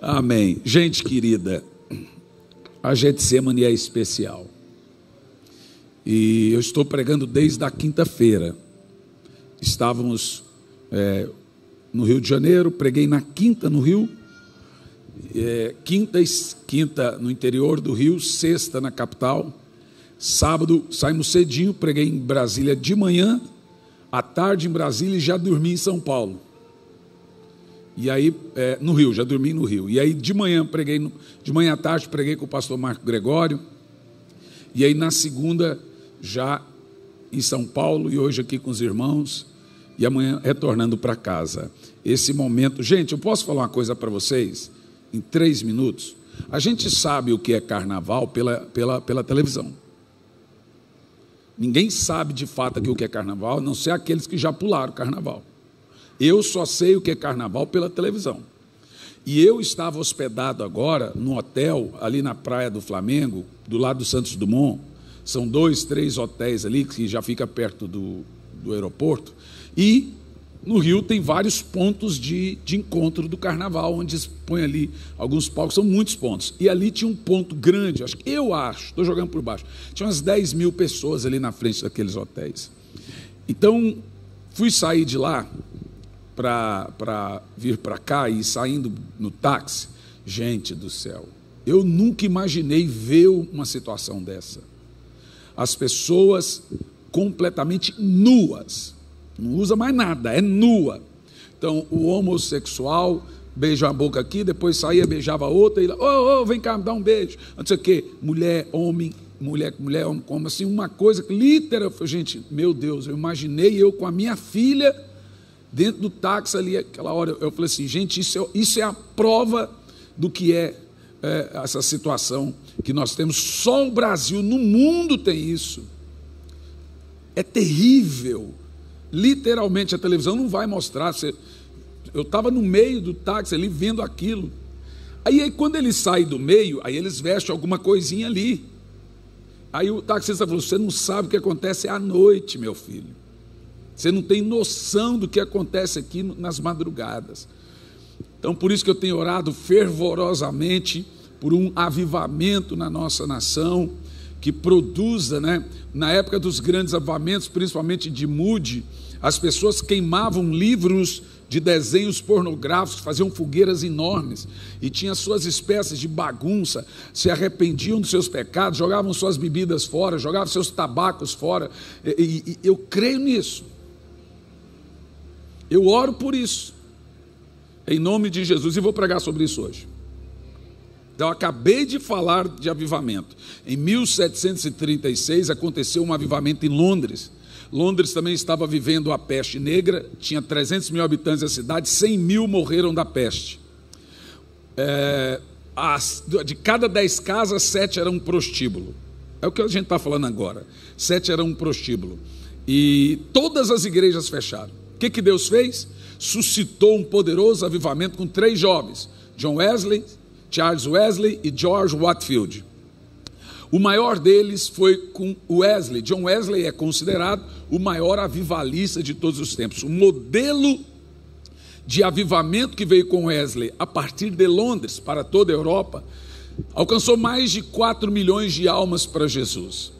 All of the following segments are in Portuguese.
Amém. Gente querida, a Getsemane é especial. E eu estou pregando desde a quinta-feira. Estávamos no Rio de Janeiro, preguei na quinta no Rio, quinta no interior do Rio, sexta na capital. Sábado saímos cedinho, preguei em Brasília de manhã, à tarde em Brasília e já dormi em São Paulo. E aí, no Rio, já dormi no Rio. E aí, de manhã à tarde, preguei com o pastor Marco Gregório. E aí, na segunda, já em São Paulo, e hoje aqui com os irmãos. E amanhã, retornando para casa. Esse momento... Gente, eu posso falar uma coisa para vocês? Em 3 minutos. A gente sabe o que é carnaval pela televisão. Ninguém sabe de fato o que é carnaval, a não ser aqueles que já pularam carnaval. Eu só sei o que é carnaval pela televisão. E eu estava hospedado agora no hotel ali na Praia do Flamengo, do lado do Santos Dumont. São 2, 3 hotéis ali que já fica perto do aeroporto. E no Rio tem vários pontos de encontro do carnaval, onde se põe ali alguns palcos, são muitos pontos. E ali tinha um ponto grande, estou jogando por baixo, tinha umas 10 mil pessoas ali na frente daqueles hotéis. Então, fui sair de lá para vir para cá e saindo no táxi, gente do céu, eu nunca imaginei ver uma situação dessa. As pessoas completamente nuas, não usa mais nada, é nua. Então, o homossexual beija a boca aqui, depois saía, beijava a outra, e lá, vem cá, me dá um beijo. Não sei o quê, mulher, homem, homem, como assim, uma coisa que literal, gente, meu Deus, eu imaginei eu com a minha filha dentro do táxi ali, aquela hora, eu falei assim, gente, isso é a prova do que é essa situação que nós temos. Só o Brasil, no mundo tem isso. É terrível. Literalmente, a televisão não vai mostrar. Eu estava no meio do táxi ali, vendo aquilo. Aí, quando ele sai do meio, aí eles vestem alguma coisinha ali. Aí o taxista falou, você não sabe o que acontece à noite, meu filho. Você não tem noção do que acontece aqui nas madrugadas. Então, por isso que eu tenho orado fervorosamente por um avivamento na nossa nação, que produza, na época dos grandes avivamentos, principalmente de Moody, as pessoas queimavam livros de desenhos pornográficos, faziam fogueiras enormes, e tinham suas espécies de bagunça, se arrependiam dos seus pecados, jogavam suas bebidas fora, jogavam seus tabacos fora, e eu creio nisso. Eu oro por isso, em nome de Jesus, e vou pregar sobre isso hoje. Então, eu acabei de falar de avivamento. Em 1736 aconteceu um avivamento em Londres. Londres também estava vivendo a peste negra, tinha 300 mil habitantes da cidade, 100 mil morreram da peste. De cada 10 casas, 7 eram um prostíbulo. É o que a gente está falando agora. 7 eram um prostíbulo. E todas as igrejas fecharam. O que Deus fez? Suscitou um poderoso avivamento com 3 jovens, John Wesley, Charles Wesley e George Whitefield. O maior deles foi com Wesley. John Wesley é considerado o maior avivalista de todos os tempos. O modelo de avivamento que veio com Wesley a partir de Londres para toda a Europa alcançou mais de 4 milhões de almas para Jesus.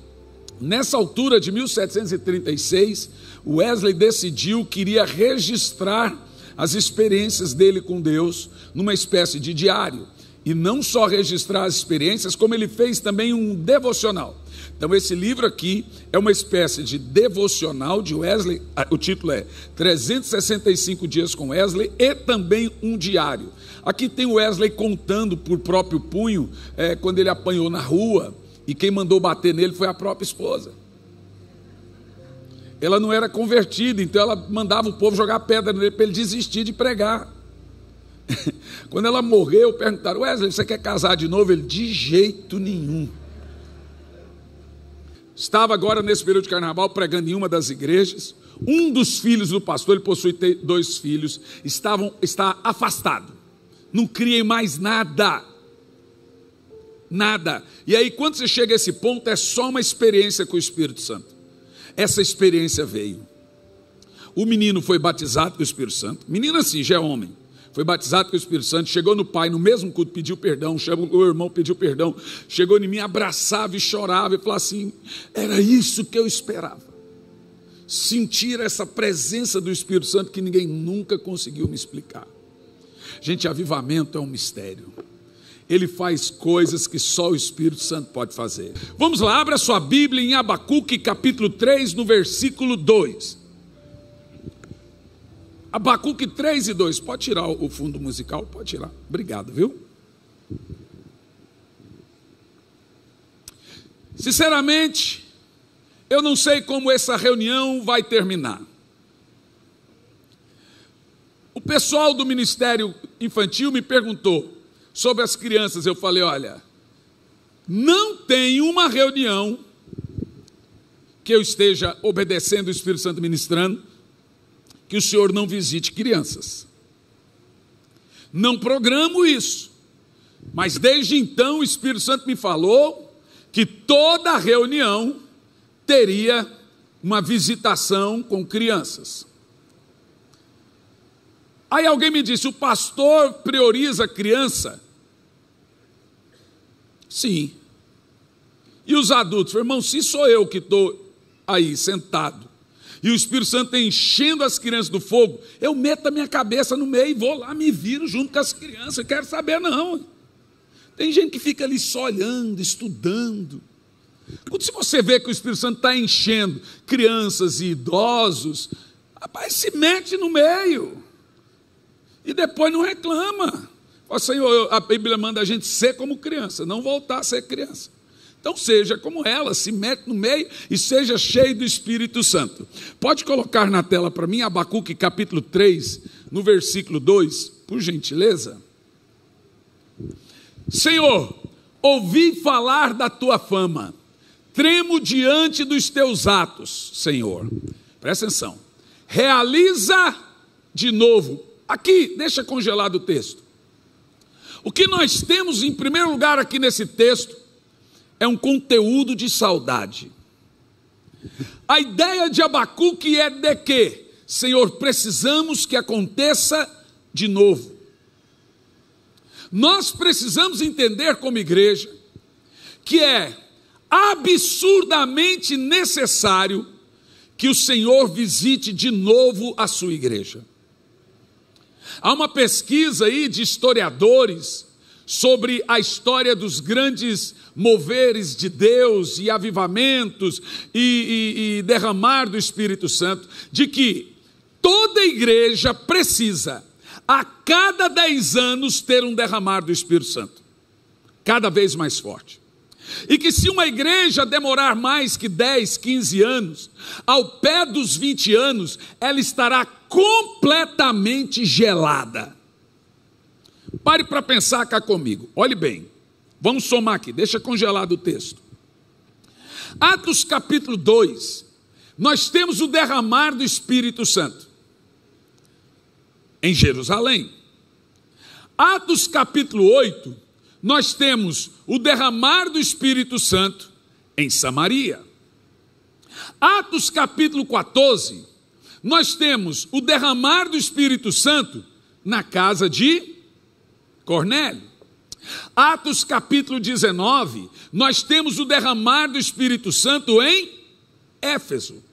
Nessa altura de 1736, Wesley decidiu que iria registrar as experiências dele com Deus numa espécie de diário. E não só registrar as experiências, como ele fez também um devocional. Então esse livro aqui é uma espécie de devocional de Wesley, o título é 365 dias com Wesley, e também um diário. Aqui tem Wesley contando por próprio punho, quando ele apanhou na rua, e quem mandou bater nele foi a própria esposa. Ela não era convertida, então ela mandava o povo jogar pedra nele para ele desistir de pregar. Quando ela morreu, perguntaram, Wesley, você quer casar de novo? Ele, de jeito nenhum. Estava agora nesse período de carnaval pregando em uma das igrejas. Um dos filhos do pastor, ele possui 2 filhos, está afastado, não cria mais nada. E aí quando você chega a esse ponto, é só uma experiência com o Espírito Santo. Essa experiência veio. O menino foi batizado com o Espírito Santo, menino assim, já é homem, foi batizado com o Espírito Santo, chegou no pai, no mesmo culto, pediu perdão, o irmão pediu perdão, chegou em mim, abraçava e chorava, e falava assim, era isso que eu esperava, sentir essa presença do Espírito Santo que ninguém nunca conseguiu me explicar. Gente, avivamento é um mistério, ele faz coisas que só o Espírito Santo pode fazer. Vamos lá, abra sua Bíblia em Abacuque capítulo 3, no versículo 2. Abacuque 3 e 2, pode tirar o fundo musical? Pode tirar, obrigado, viu? Sinceramente, eu não sei como essa reunião vai terminar. O pessoal do Ministério Infantil me perguntou sobre as crianças, eu falei, olha, não tem uma reunião que eu esteja obedecendo o Espírito Santo ministrando, que o Senhor não visite crianças. Não programo isso, mas desde então o Espírito Santo me falou que toda reunião teria uma visitação com crianças. Aí alguém me disse, o pastor prioriza a criança? Sim. E os adultos? Irmão, se sou eu que estou aí sentado, e o Espírito Santo está enchendo as crianças do fogo, eu meto a minha cabeça no meio e vou lá, me viro junto com as crianças, eu quero saber não. Tem gente que fica ali só olhando, estudando. Quando você vê que o Espírito Santo está enchendo crianças e idosos, rapaz, se mete no meio, e depois não reclama. Ó Senhor, a Bíblia manda a gente ser como criança, não voltar a ser criança. Então seja como ela, se mete no meio e seja cheio do Espírito Santo. Pode colocar na tela para mim, Abacuque capítulo 3, no versículo 2, por gentileza. Senhor, ouvi falar da tua fama, tremo diante dos teus atos, Senhor. Presta atenção, realiza de novo. Aqui, deixa congelado o texto. O que nós temos em primeiro lugar aqui nesse texto é um conteúdo de saudade. A ideia de Abacuque é de que, Senhor, precisamos que aconteça de novo. Nós precisamos entender como igreja que é absurdamente necessário que o Senhor visite de novo a sua igreja. Há uma pesquisa aí de historiadores sobre a história dos grandes moveres de Deus e avivamentos e derramar do Espírito Santo, de que toda igreja precisa, a cada 10 anos, ter um derramar do Espírito Santo, cada vez mais forte. E que se uma igreja demorar mais que 10, 15 anos, ao pé dos 20 anos, ela estará completamente gelada. Pare para pensar cá comigo, olhe bem, vamos somar aqui, deixa congelado o texto. Atos capítulo 2, nós temos o derramar do Espírito Santo em Jerusalém. Atos capítulo 8, nós temos o derramar do Espírito Santo em Samaria. Atos capítulo 14, nós temos o derramar do Espírito Santo na casa de Cornélio. Atos capítulo 19, nós temos o derramar do Espírito Santo em Éfeso.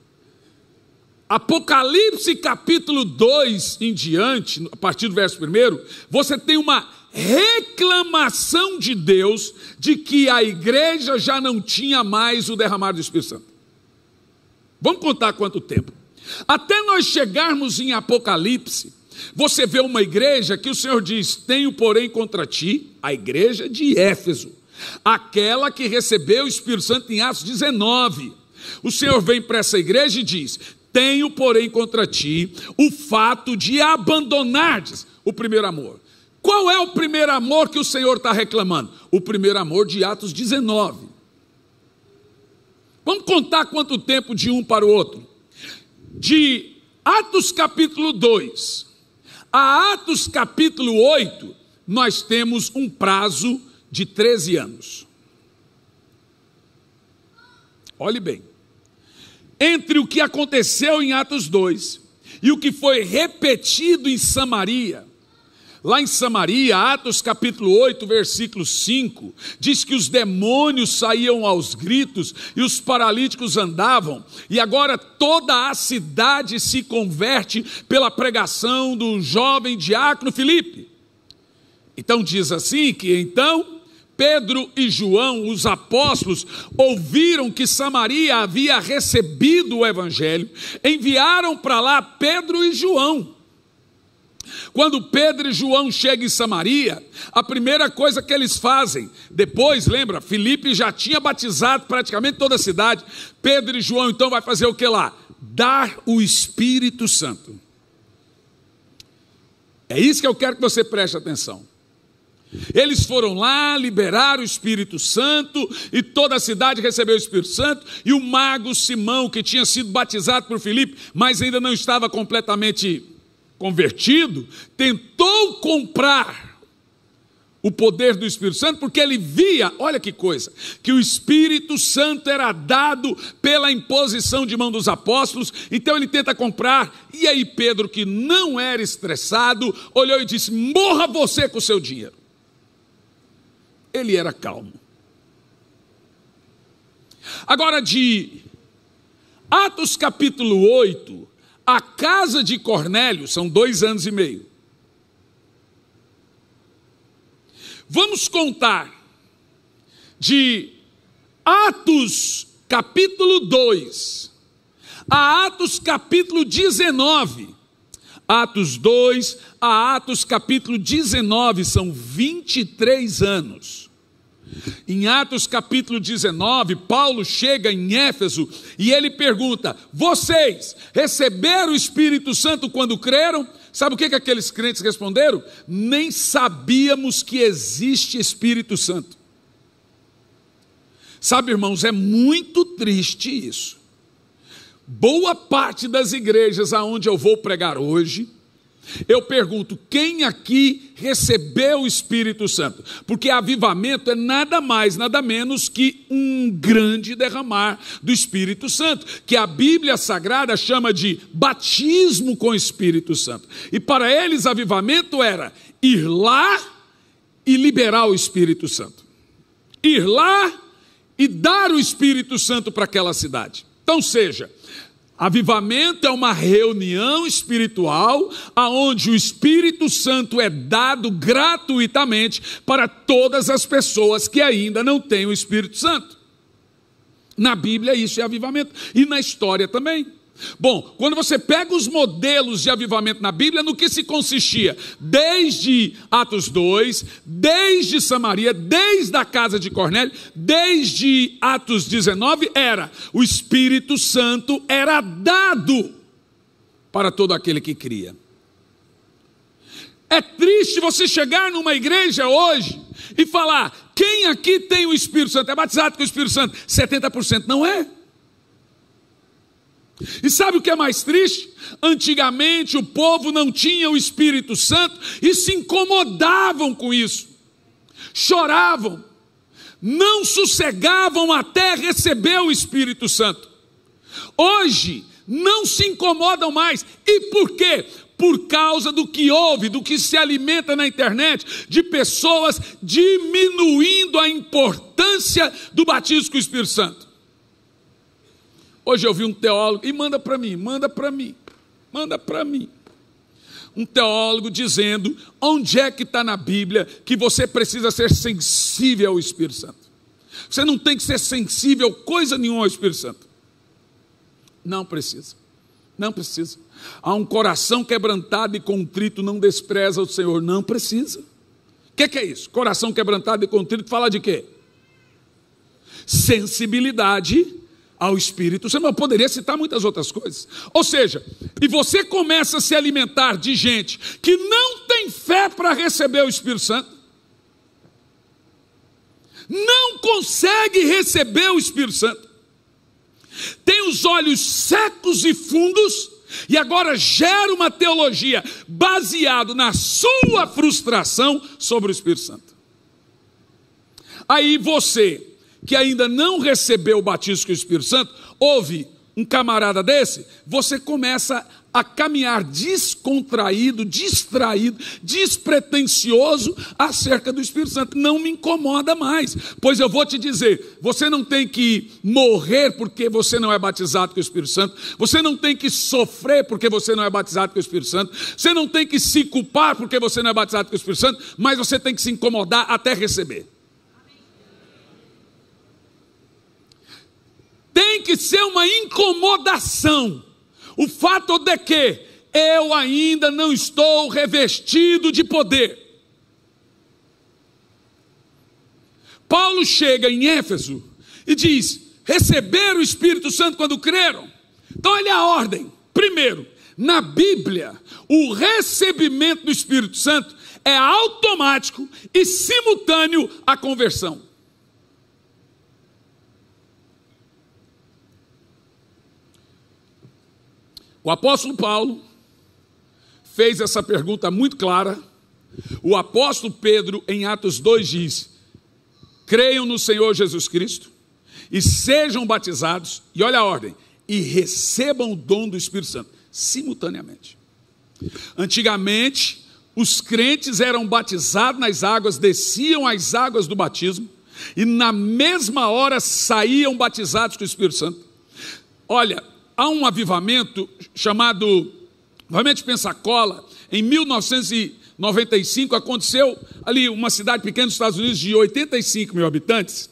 Apocalipse capítulo 2 em diante, a partir do verso 1, você tem uma reclamação de Deus de que a igreja já não tinha mais o derramar do Espírito Santo. Vamos contar quanto tempo. Até nós chegarmos em Apocalipse, você vê uma igreja que o Senhor diz, tenho porém contra ti, a igreja de Éfeso, aquela que recebeu o Espírito Santo em Atos 19. O Senhor vem para essa igreja e diz, tenho porém contra ti o fato de abandonares o primeiro amor. Qual é o primeiro amor que o Senhor está reclamando? O primeiro amor de Atos 19. Vamos contar quanto tempo de um para o outro. De Atos capítulo 2 a Atos capítulo 8, nós temos um prazo de 13 anos. Olhe bem, entre o que aconteceu em Atos 2 e o que foi repetido em Samaria, Lá em Samaria, Atos capítulo 8, versículo 5, diz que os demônios saíam aos gritos e os paralíticos andavam, e agora toda a cidade se converte pela pregação do jovem diácono Filipe. Então diz assim que então Pedro e João, os apóstolos, ouviram que Samaria havia recebido o evangelho, enviaram para lá Pedro e João. Quando Pedro e João chegam em Samaria, a primeira coisa que eles fazem, depois, lembra, Filipe já tinha batizado praticamente toda a cidade, Pedro e João então vai fazer o que lá? Dar o Espírito Santo. É isso que eu quero que você preste atenção. Eles foram lá, liberaram o Espírito Santo, e toda a cidade recebeu o Espírito Santo, e o mago Simão, que tinha sido batizado por Filipe, mas ainda não estava completamente convertido, tentou comprar o poder do Espírito Santo, porque ele via, olha que coisa, que o Espírito Santo era dado pela imposição de mão dos apóstolos, então ele tenta comprar, e aí Pedro, que não era estressado, olhou e disse: morra você com o seu dinheiro. Ele era calmo. Agora, de Atos capítulo 8, a casa de Cornélio, são 2 anos e meio. Vamos contar de Atos capítulo 2 a Atos capítulo 19. Atos 2 a Atos capítulo 19 são 23 anos. Em Atos capítulo 19, Paulo chega em Éfeso e ele pergunta: vocês receberam o Espírito Santo quando creram? Sabe o que aqueles crentes responderam? Nem sabíamos que existe Espírito Santo. Sabe, irmãos, é muito triste isso. Boa parte das igrejas aonde eu vou pregar hoje, eu pergunto: quem aqui recebeu o Espírito Santo? Porque avivamento é nada mais, nada menos que um grande derramar do Espírito Santo, que a Bíblia Sagrada chama de batismo com o Espírito Santo. E para eles avivamento era ir lá e liberar o Espírito Santo. Ir lá e dar o Espírito Santo para aquela cidade. Então seja, avivamento é uma reunião espiritual aonde o Espírito Santo é dado gratuitamente para todas as pessoas que ainda não têm o Espírito Santo. Na Bíblia isso é avivamento, e na história também. Bom, quando você pega os modelos de avivamento na Bíblia, no que se consistia? Desde Atos 2, desde Samaria, desde a casa de Cornélio, desde Atos 19, o Espírito Santo era dado para todo aquele que cria. É triste você chegar numa igreja hoje e falar: quem aqui tem o Espírito Santo? É batizado com o Espírito Santo? 70% não é. E sabe o que é mais triste? Antigamente o povo não tinha o Espírito Santo e se incomodavam com isso, choravam, não sossegavam até receber o Espírito Santo. Hoje não se incomodam mais. E por quê? Por causa do que houve, do que se alimenta na internet, de pessoas diminuindo a importância do batismo com o Espírito Santo. Hoje eu vi um teólogo, e manda para mim, um teólogo dizendo: onde é que está na Bíblia que você precisa ser sensível ao Espírito Santo? Você não tem que ser sensível coisa nenhuma ao Espírito Santo. Não precisa. Há um coração quebrantado e contrito não despreza o Senhor. Não precisa. O que é isso? Coração quebrantado e contrito fala de quê? Sensibilidade ao Espírito Santo. Eu poderia citar muitas outras coisas. Ou seja, e você começa a se alimentar de gente que não tem fé para receber o Espírito Santo, não consegue receber o Espírito Santo, tem os olhos secos e fundos, e agora gera uma teologia baseada na sua frustração sobre o Espírito Santo. Aí você, que ainda não recebeu o batismo com o Espírito Santo, ouve um camarada desse, você começa a caminhar descontraído, distraído, despretensioso acerca do Espírito Santo. Não me incomoda mais, pois eu vou te dizer, você não tem que morrer porque você não é batizado com o Espírito Santo, você não tem que sofrer porque você não é batizado com o Espírito Santo, você não tem que se culpar porque você não é batizado com o Espírito Santo, mas você tem que se incomodar até receber. Tem que ser uma incomodação o fato de que eu ainda não estou revestido de poder. Paulo chega em Éfeso e diz: receberam o Espírito Santo quando creram. Então olha a ordem. Primeiro, na Bíblia, o recebimento do Espírito Santo é automático e simultâneo à conversão. O apóstolo Paulo fez essa pergunta muito clara. O apóstolo Pedro, em Atos 2, diz: creiam no Senhor Jesus Cristo e sejam batizados, e olha a ordem, e recebam o dom do Espírito Santo, simultaneamente. Antigamente, os crentes eram batizados nas águas, desciam as águas do batismo, e na mesma hora saíam batizados com o Espírito Santo. Olha, há um avivamento chamado Avivamento de Pensacola, em 1995, aconteceu ali uma cidade pequena dos Estados Unidos de 85 mil habitantes,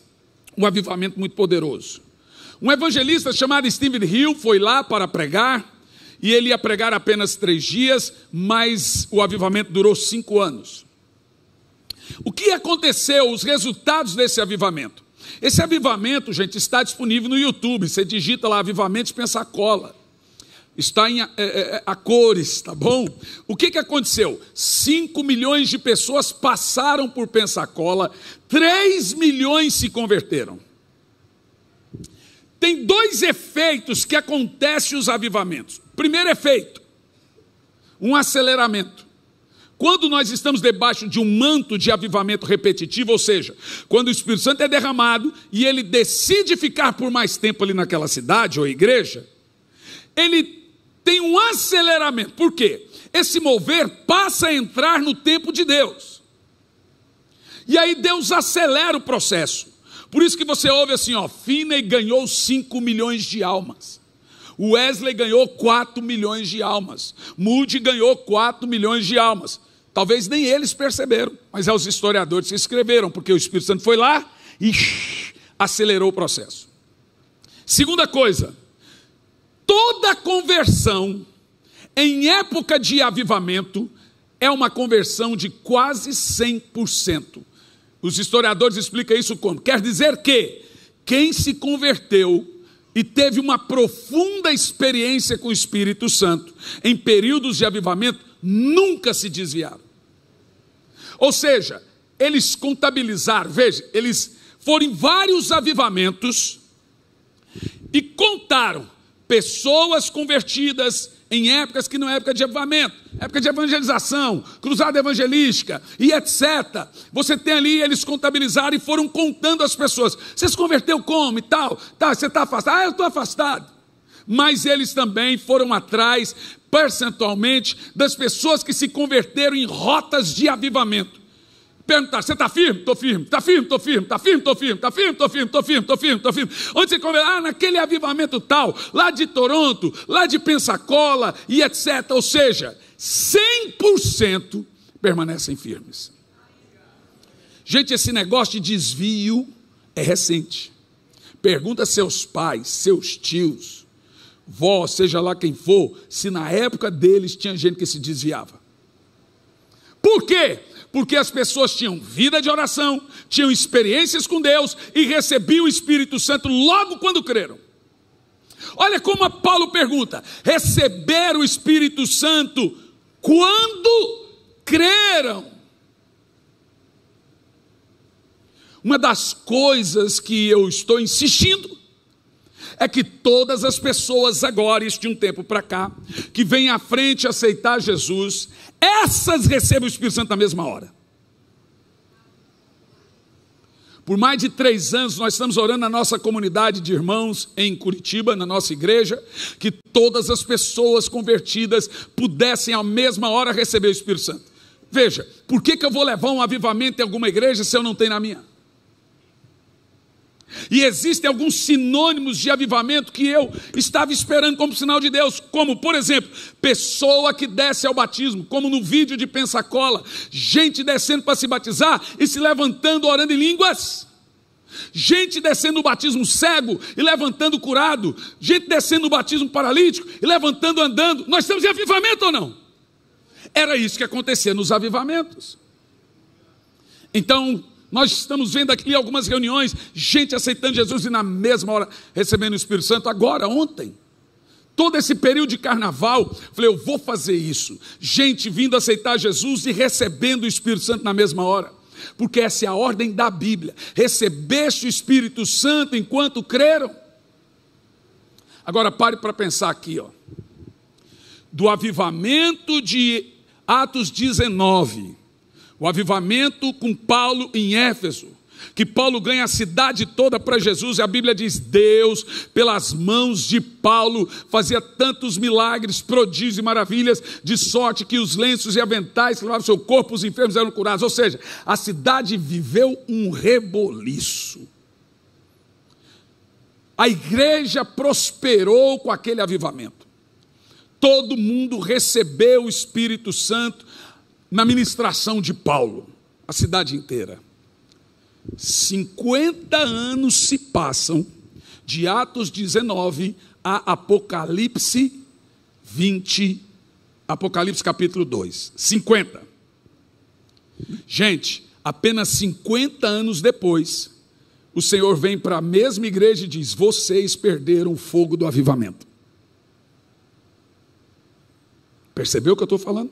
um avivamento muito poderoso. Um evangelista chamado Stephen Hill foi lá para pregar, e ele ia pregar apenas 3 dias, mas o avivamento durou 5 anos. O que aconteceu, os resultados desse avivamento? Esse avivamento, gente, está disponível no YouTube. Você digita lá Avivamento de Pensacola. Está a cores, tá bom? O que aconteceu? 5 milhões de pessoas passaram por Pensacola, 3 milhões se converteram. Tem 2 efeitos que acontecem nos avivamentos. Primeiro efeito, um aceleramento. Quando nós estamos debaixo de um manto de avivamento repetitivo, ou seja, quando o Espírito Santo é derramado e ele decide ficar por mais tempo ali naquela cidade ou igreja, ele tem um aceleramento. Por quê? Esse mover passa a entrar no tempo de Deus. E aí Deus acelera o processo. Por isso que você ouve assim, Finney ganhou 5 milhões de almas. Wesley ganhou 4 milhões de almas. Moody ganhou 4 milhões de almas. Talvez nem eles perceberam, mas é os historiadores que escreveram, porque o Espírito Santo foi lá e acelerou o processo. Segunda coisa, toda conversão em época de avivamento é uma conversão de quase 100%. Os historiadores explicam isso como? Quer dizer que quem se converteu e teve uma profunda experiência com o Espírito Santo em períodos de avivamento, nunca se desviaram. Ou seja, eles contabilizaram, veja, eles foram em vários avivamentos e contaram pessoas convertidas em épocas que não é época de avivamento, época de evangelização, cruzada evangelística e etc. Você tem ali, eles contabilizaram e foram contando as pessoas. Você se converteu como e tal? Tá, você está afastado? Eu estou afastado. Mas eles também foram atrás, percentualmente, das pessoas que se converteram em rotas de avivamento. Perguntar, você está firme? Estou firme. Está firme? Estou firme. Está firme? Estou firme. Está firme? Estou firme. Estou firme. Estou firme. Estou firme. Onde você conversa? Naquele avivamento tal, lá de Toronto, lá de Pensacola e etc. Ou seja, 100% permanecem firmes. Gente, esse negócio de desvio é recente. Pergunta a seus pais, seus tios, vó, seja lá quem for, se na época deles tinha gente que se desviava. Por quê? Porque as pessoas tinham vida de oração, tinham experiências com Deus e recebiam o Espírito Santo logo quando creram. Olha como Paulo pergunta: receberam o Espírito Santo quando creram. Uma das coisas que eu estou insistindo é que todas as pessoas agora, isso de um tempo para cá, que vêm à frente aceitar Jesus, essas recebem o Espírito Santo na mesma hora. Por mais de 3 anos nós estamos orando na nossa comunidade de irmãos em Curitiba, na nossa igreja, que todas as pessoas convertidas pudessem à mesma hora receber o Espírito Santo. Veja, por que eu vou levar um avivamento em alguma igreja se eu não tenho na minha? E existem alguns sinônimos de avivamento que eu estava esperando como sinal de Deus, como por exemplo, pessoa que desce ao batismo, como no vídeo de Pensacola, gente descendo para se batizar e se levantando orando em línguas, gente descendo no batismo cego e levantando curado, gente descendo no batismo paralítico e levantando andando. Nós estamos em avivamento ou não? Era isso que acontecia nos avivamentos. Então nós estamos vendo aqui algumas reuniões, gente aceitando Jesus e na mesma hora recebendo o Espírito Santo. Agora, ontem, todo esse período de carnaval, falei, eu vou fazer isso. Gente vindo aceitar Jesus e recebendo o Espírito Santo na mesma hora. Porque essa é a ordem da Bíblia. Recebeste o Espírito Santo enquanto creram. Agora pare para pensar aqui, ó. Do avivamento de Atos 19... o avivamento com Paulo em Éfeso, que Paulo ganha a cidade toda para Jesus, e a Bíblia diz, Deus, pelas mãos de Paulo, fazia tantos milagres, prodígios e maravilhas, de sorte que os lenços e aventais que levavam seu corpo, os enfermos eram curados. Ou seja, a cidade viveu um reboliço. A igreja prosperou com aquele avivamento. Todo mundo recebeu o Espírito Santo na ministração de Paulo, a cidade inteira. 50 anos se passam de Atos 19 a Apocalipse 20, Apocalipse capítulo 2. 50. Gente, apenas 50 anos depois, o Senhor vem para a mesma igreja e diz, vocês perderam o fogo do avivamento. Percebeu o que eu estou falando?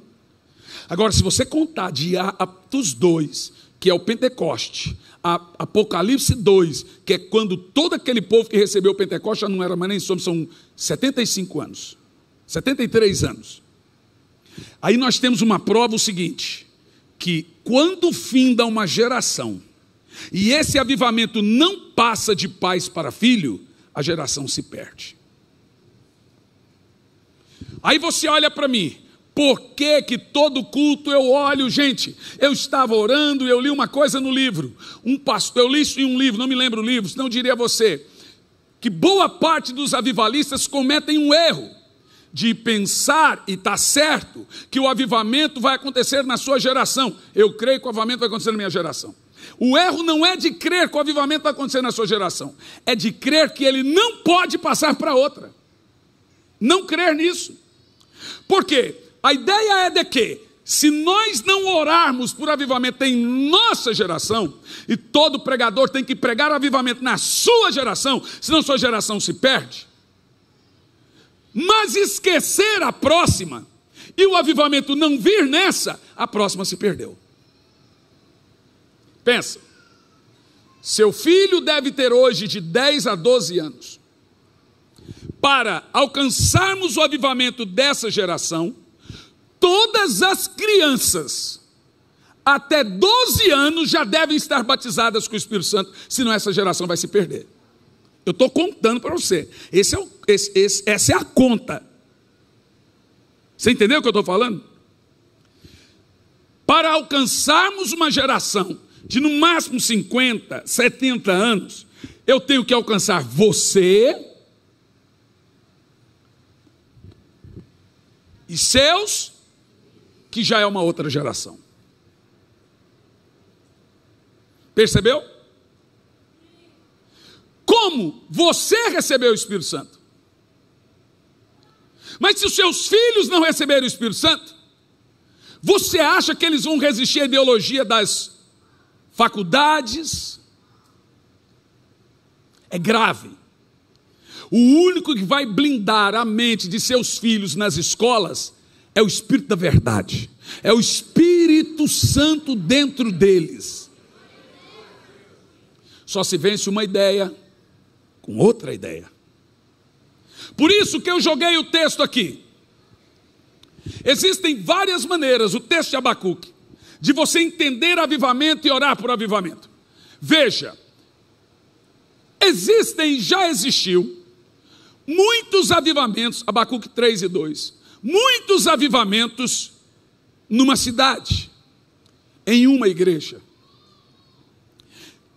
Agora, se você contar de Atos 2, que é o Pentecoste, a Apocalipse 2, que é quando todo aquele povo que recebeu o Pentecoste já não era mais nem somos, são 75 anos, 73 anos. Aí nós temos uma prova o seguinte, que quando finda uma geração, e esse avivamento não passa de pais para filho, a geração se perde. Aí você olha para mim, por que todo culto eu olho, gente, eu estava orando, eu li uma coisa no livro, eu li isso em um livro, não me lembro o livro, senão eu diria a você, que boa parte dos avivalistas cometem um erro, de pensar, e está certo, que o avivamento vai acontecer na sua geração. Eu creio que o avivamento vai acontecer na minha geração. O erro não é de crer que o avivamento vai acontecer na sua geração, é de crer que ele não pode passar para outra, não crer nisso. Por quê? A ideia é de que, se nós não orarmos por avivamento em nossa geração, e todo pregador tem que pregar avivamento na sua geração, senão sua geração se perde, mas esquecer a próxima, e o avivamento não vir nessa, a próxima se perdeu. Pensa, seu filho deve ter hoje de 10 a 12 anos, para alcançarmos o avivamento dessa geração, todas as crianças até 12 anos já devem estar batizadas com o Espírito Santo, senão essa geração vai se perder. Eu estou contando para você, essa é a conta. Você entendeu o que eu estou falando? Para alcançarmos uma geração de no máximo 50, 70 anos, eu tenho que alcançar você e seus, que já é uma outra geração. Percebeu? Como você recebeu o Espírito Santo? Mas se os seus filhos não receberem o Espírito Santo, você acha que eles vão resistir à ideologia das faculdades? É grave. O único que vai blindar a mente de seus filhos nas escolas é o Espírito da verdade, é o Espírito Santo dentro deles. Só se vence uma ideia com outra ideia. Por isso que eu joguei o texto aqui. Existem várias maneiras, o texto de Abacuque, de você entender avivamento e orar por avivamento. Veja, já existiu muitos avivamentos, Abacuque 3:2, muitos avivamentos numa cidade, em uma igreja.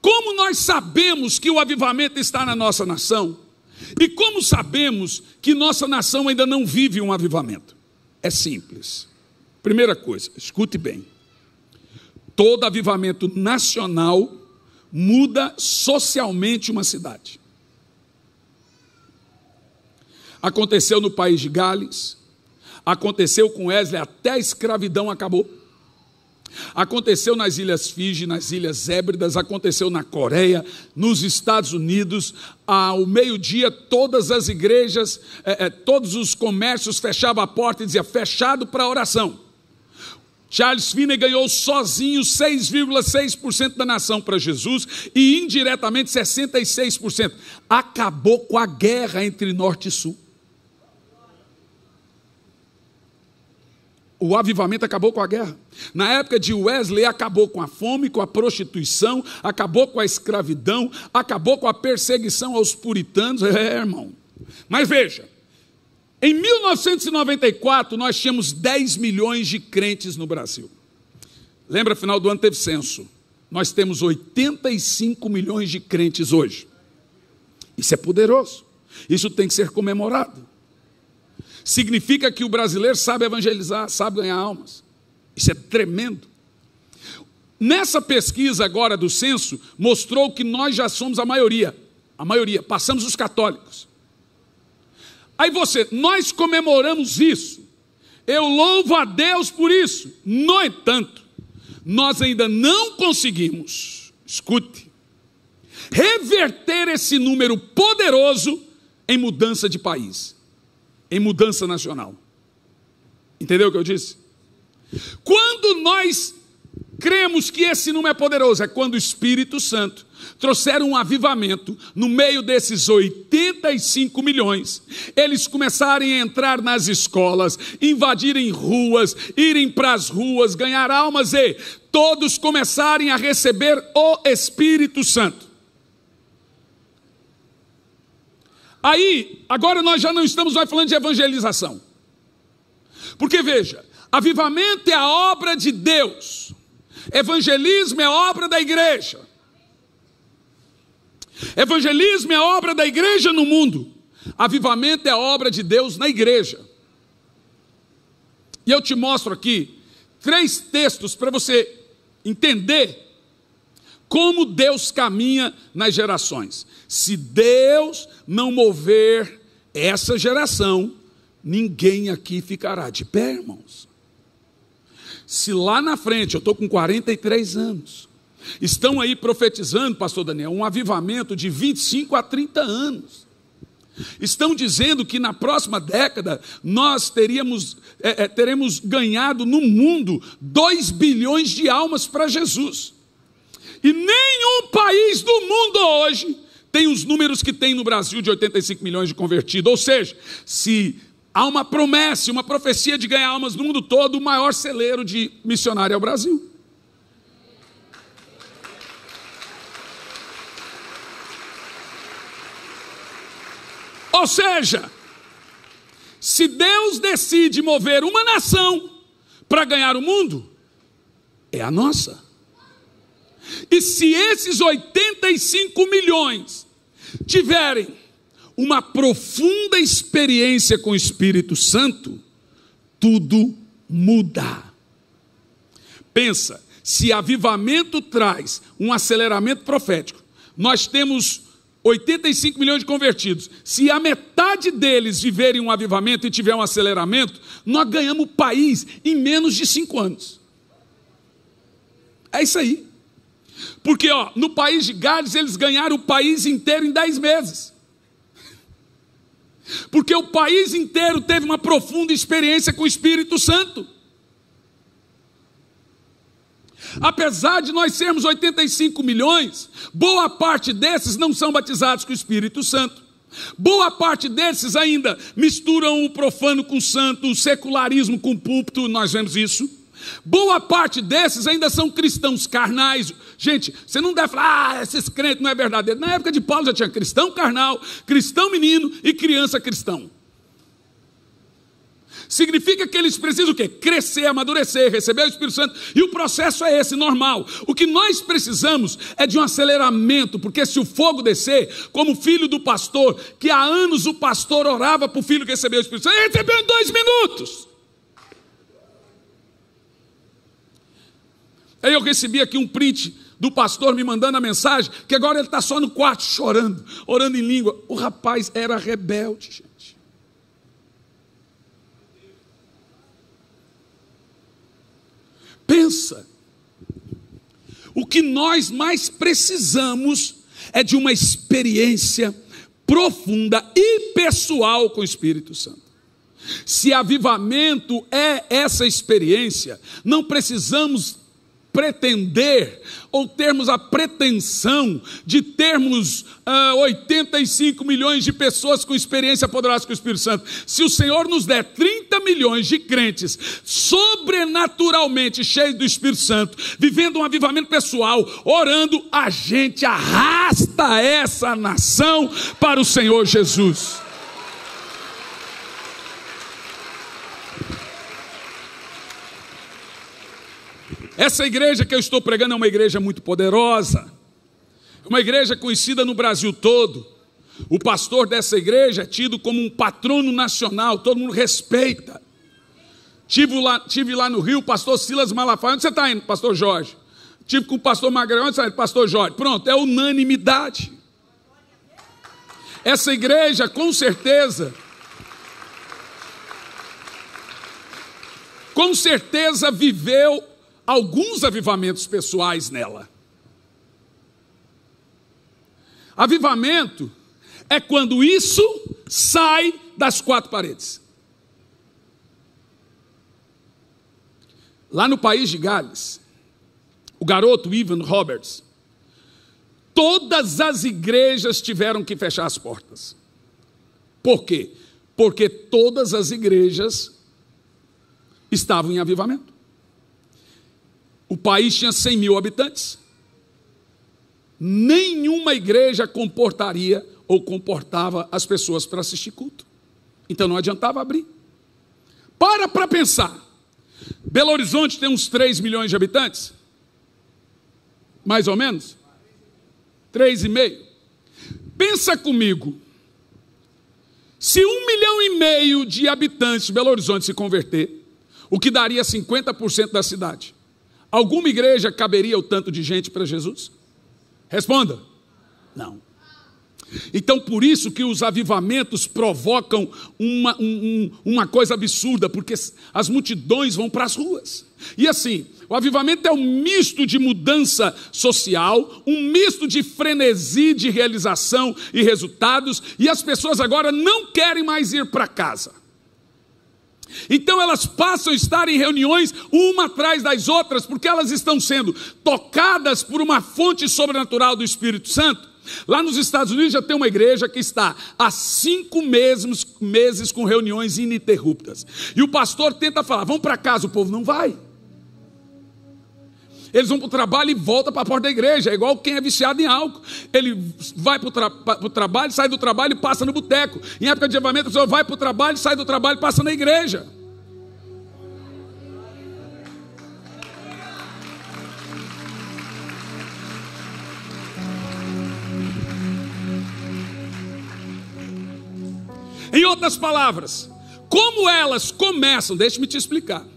Como nós sabemos que o avivamento está na nossa nação? E como sabemos que nossa nação ainda não vive um avivamento? É simples. Primeira coisa, escute bem. Todo avivamento nacional muda socialmente uma cidade. Aconteceu no país de Gales, aconteceu com Wesley, até a escravidão acabou. Aconteceu nas Ilhas Fiji, nas Ilhas Hébridas, aconteceu na Coreia, nos Estados Unidos. Ao meio-dia, todas as igrejas, todos os comércios fechavam a porta e diziam, fechado para oração. Charles Finney ganhou sozinho 6,6% da nação para Jesus e indiretamente 66%. Acabou com a guerra entre norte e sul. O avivamento acabou com a guerra. Na época de Wesley, acabou com a fome, com a prostituição, acabou com a escravidão, acabou com a perseguição aos puritanos. Irmão. Mas veja, em 1994, nós tínhamos 10 milhões de crentes no Brasil. Lembra, final do ano teve censo. Nós temos 85 milhões de crentes hoje. Isso é poderoso. Isso tem que ser comemorado. Significa que o brasileiro sabe evangelizar, sabe ganhar almas. Isso é tremendo. Nessa pesquisa agora do censo, mostrou que nós já somos a maioria, passamos os católicos. Aí nós comemoramos isso, eu louvo a Deus por isso. No entanto, nós ainda não conseguimos, escute, reverter esse número poderoso em mudança de país, em mudança nacional. Entendeu o que eu disse? Quando nós cremos que esse número é poderoso, é quando o Espírito Santo trouxer um avivamento no meio desses 85 milhões, eles começarem a entrar nas escolas, invadirem ruas, irem para as ruas, ganhar almas e todos começarem a receber o Espírito Santo. Aí, agora nós já não estamos mais falando de evangelização. Porque veja, avivamento é a obra de Deus. Evangelismo é a obra da igreja. Evangelismo é a obra da igreja no mundo. Avivamento é a obra de Deus na igreja. E eu te mostro aqui 3 textos para você entender como Deus caminha nas gerações. Se Deus não mover essa geração, ninguém aqui ficará de pé, irmãos. Se lá na frente, eu estou com 43 anos, estão aí profetizando, pastor Daniel, um avivamento de 25 a 30 anos. Estão dizendo que na próxima década nós teremos ganhado no mundo 2 bilhões de almas para Jesus. E nenhum país do mundo hoje tem os números que tem no Brasil de 85 milhões de convertidos. Ou seja, se há uma promessa, uma profecia de ganhar almas no mundo todo, o maior celeiro de missionário é o Brasil. Ou seja, se Deus decide mover uma nação para ganhar o mundo, é a nossa. E se esses 85 milhões tiverem uma profunda experiência com o Espírito Santo, tudo muda. Pensa, se avivamento traz um aceleramento profético, nós temos 85 milhões de convertidos. Se a metade deles viverem um avivamento e tiver um aceleramento, nós ganhamos o país em menos de 5 anos. É isso aí. Porque no país de Gales eles ganharam o país inteiro em 10 meses. Porque o país inteiro teve uma profunda experiência com o Espírito Santo. Apesar de nós sermos 85 milhões, boa parte desses não são batizados com o Espírito Santo. Boa parte desses ainda misturam o profano com o santo, o secularismo com o púlpito, nós vemos isso. Boa parte desses ainda são cristãos carnais. Gente, você não deve falar, esses crentes não é verdadeiro. Na época de Paulo já tinha cristão carnal, cristão menino e criança cristão. Significa que eles precisam o quê? Crescer, amadurecer, receber o Espírito Santo. E o processo é esse, normal. O que nós precisamos é de um aceleramento, porque se o fogo descer, como filho do pastor, que há anos o pastor orava para o filho que recebeu o Espírito Santo, ele recebeu em 2 minutos. Aí eu recebi aqui um print do pastor me mandando a mensagem, que agora ele está só no quarto chorando, orando em língua. O rapaz era rebelde, gente. Pensa, o que nós mais precisamos é de uma experiência profunda e pessoal com o Espírito Santo. Se avivamento é essa experiência, não precisamos pretender ou termos a pretensão de termos 85 milhões de pessoas com experiência poderosa com o Espírito Santo. Se o Senhor nos der 30 milhões de crentes sobrenaturalmente cheios do Espírito Santo, vivendo um avivamento pessoal, orando, a gente arrasta essa nação para o Senhor Jesus. Essa igreja que eu estou pregando é uma igreja muito poderosa, uma igreja conhecida no Brasil todo. O pastor dessa igreja é tido como um patrono nacional, todo mundo respeita. Tive lá no Rio, o pastor Silas Malafaia. Onde você está indo, pastor Jorge? Tive com o pastor Magrão. Onde você está indo, pastor Jorge? Pronto, é unanimidade. Essa igreja, com certeza viveu alguns avivamentos pessoais nela. Avivamento é quando isso sai das 4 paredes. Lá no país de Gales, o garoto Ivan Roberts, todas as igrejas tiveram que fechar as portas. Por quê? Porque todas as igrejas estavam em avivamento. O país tinha 100 mil habitantes. Nenhuma igreja comportaria ou comportava as pessoas para assistir culto. Então não adiantava abrir. Para pensar. Belo Horizonte tem uns 3 milhões de habitantes? Mais ou menos? 3,5. Pensa comigo. Se 1,5 milhão de habitantes de Belo Horizonte se converter, o que daria 50% da cidade, alguma igreja caberia o tanto de gente para Jesus? Responda. Não. Então, por isso que os avivamentos provocam uma coisa absurda, porque as multidões vão para as ruas. E assim, o avivamento é um misto de mudança social, um misto de frenesi de realização e resultados, e as pessoas agora não querem mais ir para casa. Então elas passam a estar em reuniões uma atrás das outras, porque elas estão sendo tocadas por uma fonte sobrenatural do Espírito Santo. Lá nos Estados Unidos já tem uma igreja que está há 5 meses com reuniões ininterruptas. E o pastor tenta falar, vamos para casa, o povo não vai. Eles vão para o trabalho e voltam para a porta da igreja. É igual quem é viciado em álcool. Ele vai para o trabalho, sai do trabalho e passa no boteco. Em época de avivamento, a pessoa vai para o trabalho, sai do trabalho e passa na igreja. Em outras palavras, como elas começam, deixe-me te explicar,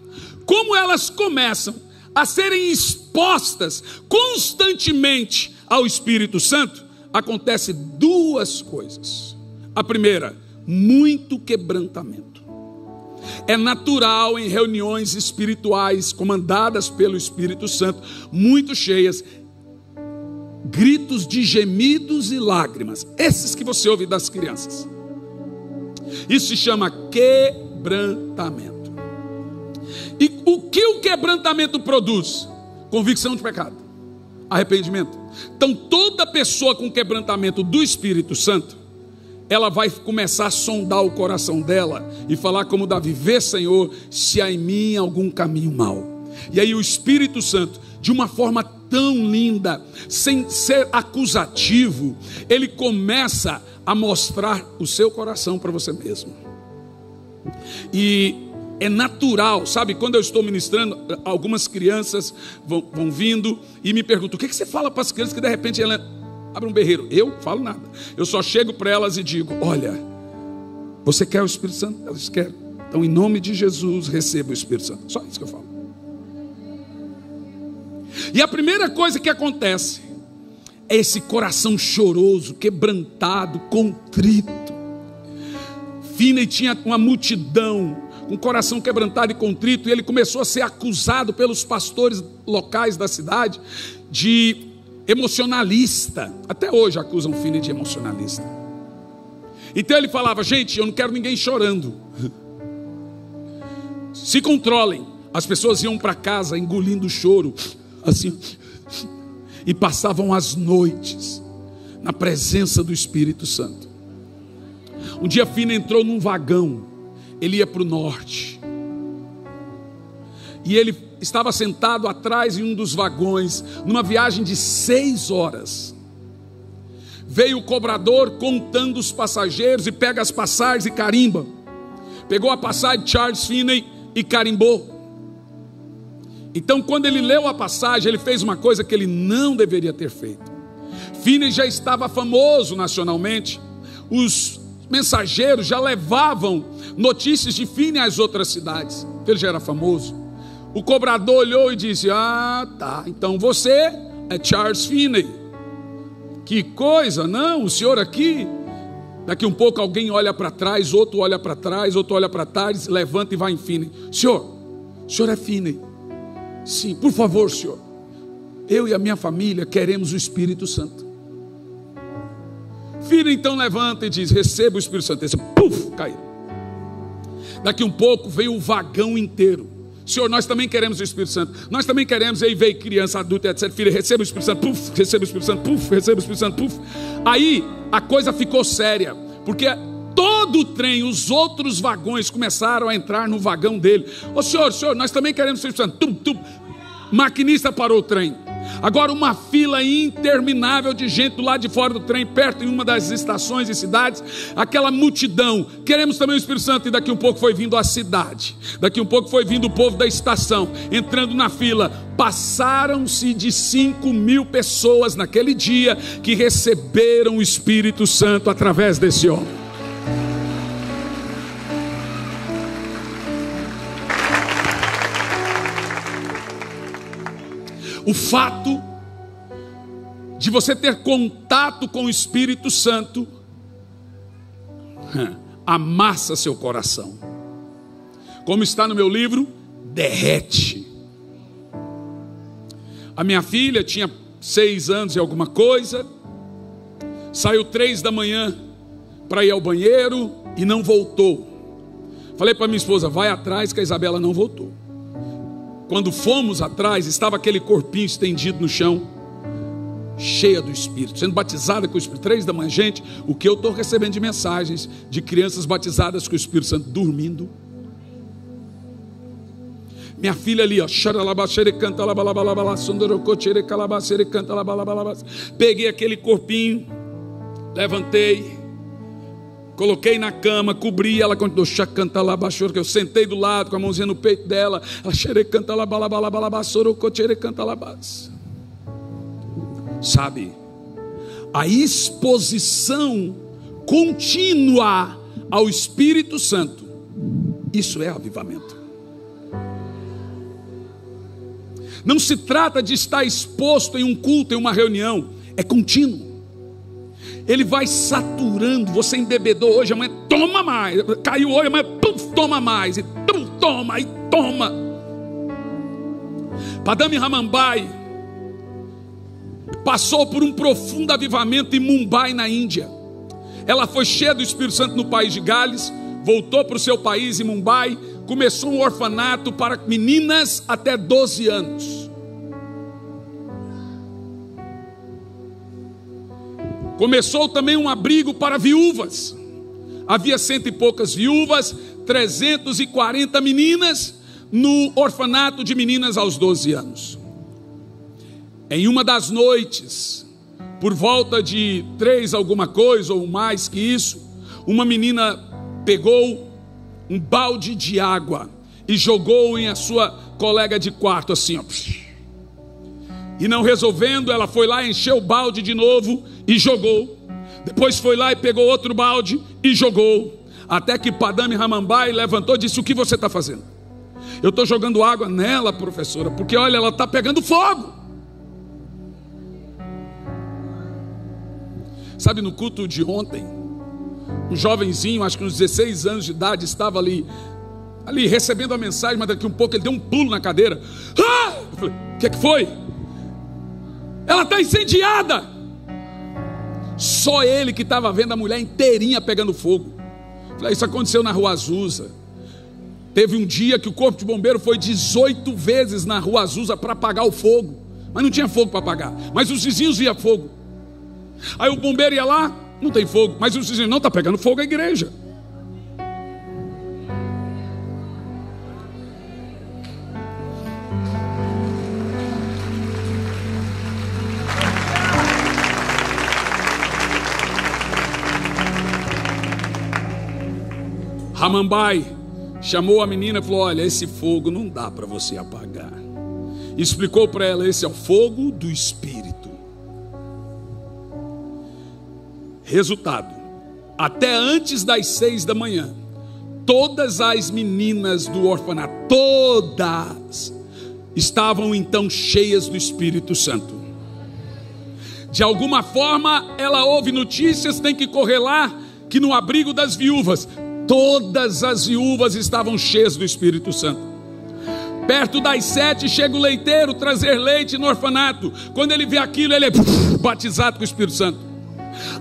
como elas começam a serem expostas constantemente ao Espírito Santo, acontece 2 coisas. A primeira, muito quebrantamento. É natural em reuniões espirituais comandadas pelo Espírito Santo, muito cheias, gritos de gemidos e lágrimas, esses que você ouve das crianças. Isso se chama quebrantamento. E o que o quebrantamento produz? Convicção de pecado, arrependimento. Então toda pessoa com quebrantamento do Espírito Santo, ela vai começar a sondar o coração dela e falar como Davi, vê, Senhor, se há em mim algum caminho mau. E aí o Espírito Santo, de uma forma tão linda, sem ser acusativo, ele começa a mostrar o seu coração para você mesmo. E é natural, sabe, quando eu estou ministrando, algumas crianças vão vindo e me perguntam: o que você fala para as crianças que de repente ela abre um berreiro? Eu falo nada, eu só chego para elas e digo: olha, você quer o Espírito Santo? Elas querem. Então, em nome de Jesus, receba o Espírito Santo. Só isso que eu falo. E a primeira coisa que acontece é esse coração choroso, quebrantado, contrito. Finney tinha uma multidão, com o coração quebrantado e contrito, e ele começou a ser acusado pelos pastores locais da cidade de emocionalista. Até hoje acusam Finney de emocionalista. Então ele falava: gente, eu não quero ninguém chorando, se controlem. As pessoas iam para casa engolindo o choro, assim, e passavam as noites na presença do Espírito Santo. Um dia Finney entrou num vagão, ele ia para o norte, e ele estava sentado atrás em um dos vagões, numa viagem de 6 horas. Veio o cobrador contando os passageiros e pega as passagens e carimba. Pegou a passagem de Charles Finney e carimbou. Então, quando ele leu a passagem, ele fez uma coisa que ele não deveria ter feito. Finney já estava famoso nacionalmente. Os mensageiros já levavam notícias de Finney às outras cidades. Ele já era famoso. O cobrador olhou e disse: ah, tá, então você é Charles Finney. Que coisa, não? O senhor aqui? Daqui um pouco alguém olha para trás, outro olha para trás, outro olha para trás, levanta e vai em Finney. O senhor é Finney? Sim, por favor, senhor. Eu e a minha família queremos o Espírito Santo. Finney então levanta e diz: receba o Espírito Santo. Esse, puf, caiu. Daqui um pouco veio o vagão inteiro. Senhor, nós também queremos o Espírito Santo. Nós também queremos. Aí veio criança, adulta, etc. Filha, receba o Espírito Santo. Puf, receba o Espírito Santo. Puf, receba o Espírito Santo. Puf. Aí a coisa ficou séria, porque todo o trem, os outros vagões começaram a entrar no vagão dele. Ô senhor, nós também queremos o Espírito Santo. Tum, tum. Maquinista parou o trem. Agora uma fila interminável de gente do lado de fora do trem, perto em uma das estações e cidades, aquela multidão, queremos também o Espírito Santo. E daqui um pouco foi vindo a cidade, daqui um pouco foi vindo o povo da estação, entrando na fila. Passaram-se de 5.000 pessoas naquele dia que receberam o Espírito Santo através desse homem. O fato de você ter contato com o Espírito Santo amassa seu coração. Como está no meu livro, derrete. A minha filha tinha 6 anos e alguma coisa, saiu 3 da manhã para ir ao banheiro e não voltou. Falei para minha esposa: vai atrás que a Isabela não voltou. Quando fomos atrás, estava aquele corpinho estendido no chão, cheia do Espírito, sendo batizada com o Espírito. 3 da manhã, gente, o que eu estou recebendo de mensagens de crianças batizadas com o Espírito Santo dormindo. Minha filha ali, ó, peguei aquele corpinho, levantei, coloquei na cama, cobri, ela continuou que eu sentei do lado com a mãozinha no peito dela. Ela sabe, a exposição contínua ao Espírito Santo, isso é avivamento. Não se trata de estar exposto em um culto, em uma reunião, é contínuo. Ele vai saturando. Você embebedou hoje, amanhã toma mais. Caiu hoje, amanhã pum, toma mais. E pum, toma, e toma. Padame Ramambai passou por um profundo avivamento em Mumbai, na Índia. Ela foi cheia do Espírito Santo no país de Gales, voltou para o seu país em Mumbai, começou um orfanato para meninas até 12 anos. Começou também um abrigo para viúvas. Havia 100 e poucas viúvas, 340 meninas. no orfanato de meninas aos 12 anos. Em uma das noites, por volta de 3 alguma coisa ou mais que isso, uma menina pegou um balde de água e jogou em a sua colega de quarto assim, ó. E não resolvendo, ela foi lá, encheu o balde de novo e jogou. Depois foi lá e pegou outro balde e jogou. Até que Padame Ramambai levantou e disse: o que você está fazendo? Eu estou jogando água nela, professora, porque olha, ela está pegando fogo. Sabe, no culto de ontem, um jovenzinho, acho que uns 16 anos de idade, estava ali recebendo a mensagem, mas daqui um pouco ele deu um pulo na cadeira. Ah! Eu falei: o que foi? Ela está incendiada. Só ele que estava vendo a mulher inteirinha pegando fogo. Eu falei: isso aconteceu na Rua Azusa. Teve um dia que o corpo de bombeiro foi 18 vezes na Rua Azusa para apagar o fogo, mas não tinha fogo para apagar, mas os vizinhos viam fogo. Aí o bombeiro ia lá, não tem fogo, mas os vizinhos: não, está pegando fogo a igreja. Ramambai chamou a menina e falou: olha, esse fogo não dá para você apagar. Explicou para ela: esse é o fogo do Espírito. Resultado: até antes das 6 da manhã, todas as meninas do orfanato, todas, estavam então cheias do Espírito Santo. De alguma forma, ela ouve notícias, tem que correr lá, que no abrigo das viúvas, todas as viúvas estavam cheias do Espírito Santo. Perto das 7, chega o leiteiro trazer leite no orfanato. Quando ele vê aquilo, ele é batizado com o Espírito Santo.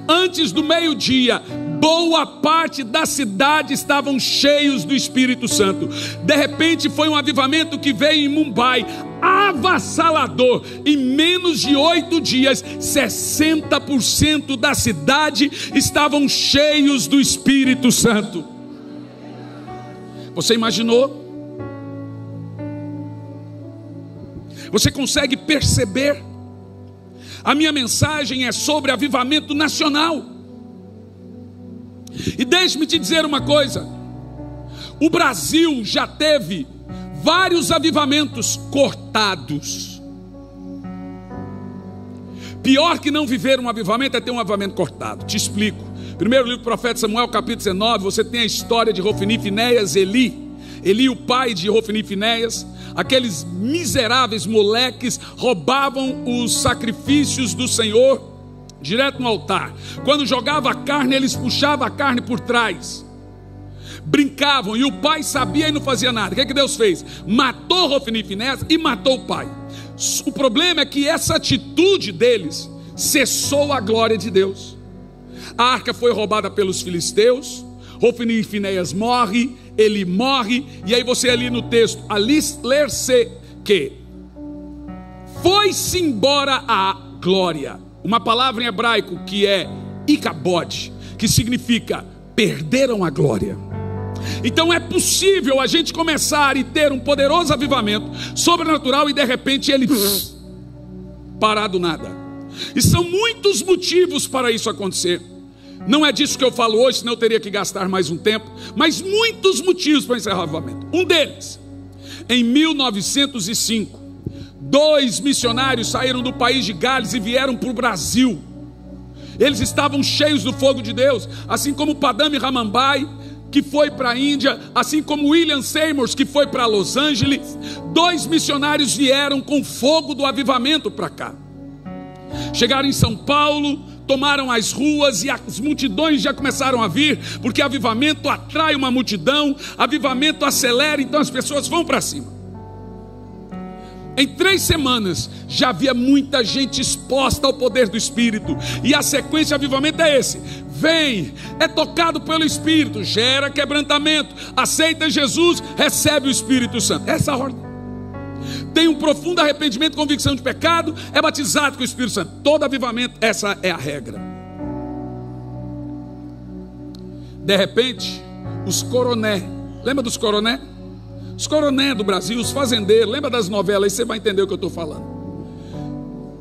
Antes do meio-dia, boa parte da cidade estavam cheios do Espírito Santo. De repente foi um avivamento que veio em Mumbai, avassalador. Em menos de 8 dias, 60% da cidade estavam cheios do Espírito Santo. Você imaginou? Você consegue perceber? A minha mensagem é sobre avivamento nacional. E deixe-me te dizer uma coisa: o Brasil já teve vários avivamentos cortados. Pior que não viver um avivamento é ter um avivamento cortado. Te explico. Primeiro livro do profeta Samuel, capítulo 19, você tem a história de Hofni e Finéias, Eli, o pai de Hofni e Finéias. Aqueles miseráveis moleques roubavam os sacrifícios do Senhor direto no altar. Quando jogava a carne, eles puxavam a carne por trás. Brincavam, e o pai sabia e não fazia nada. O que Deus fez? Matou Hofni e Finéias e matou o pai. O problema é que essa atitude deles cessou a glória de Deus. A arca foi roubada pelos filisteus. Hofni e Finéias morre, ele morre, e aí você ali no texto, ali ler-se que foi-se embora a glória. Uma palavra em hebraico que é ikabod, que significa perderam a glória. Então é possível a gente começar e ter um poderoso avivamento sobrenatural e de repente ele parar do nada. E são muitos motivos para isso acontecer. Não é disso que eu falo hoje, senão eu teria que gastar mais um tempo. Mas muitos motivos para encerrar o avivamento. Um deles, em 1905, 2 missionários saíram do país de Gales e vieram para o Brasil. Eles estavam cheios do fogo de Deus, assim como Padame Ramambai, que foi para a Índia, assim como William Seymour, que foi para Los Angeles. 2 missionários vieram com fogo do avivamento para cá. Chegaram em São Paulo, tomaram as ruas e as multidões já começaram a vir, porque avivamento atrai uma multidão, avivamento acelera, então as pessoas vão para cima. Em 3 semanas já havia muita gente exposta ao poder do Espírito, e a sequência de avivamento é esse: vem, é tocado pelo Espírito, gera quebrantamento, aceita Jesus, recebe o Espírito Santo. Essa é a ordem. Tem um profundo arrependimento, convicção de pecado, é batizado com o Espírito Santo. Todo avivamento, essa é a regra. De repente, os coroné, lembra dos coroné? Os coronéis do Brasil, os fazendeiros, lembra das novelas, aí você vai entender o que eu estou falando.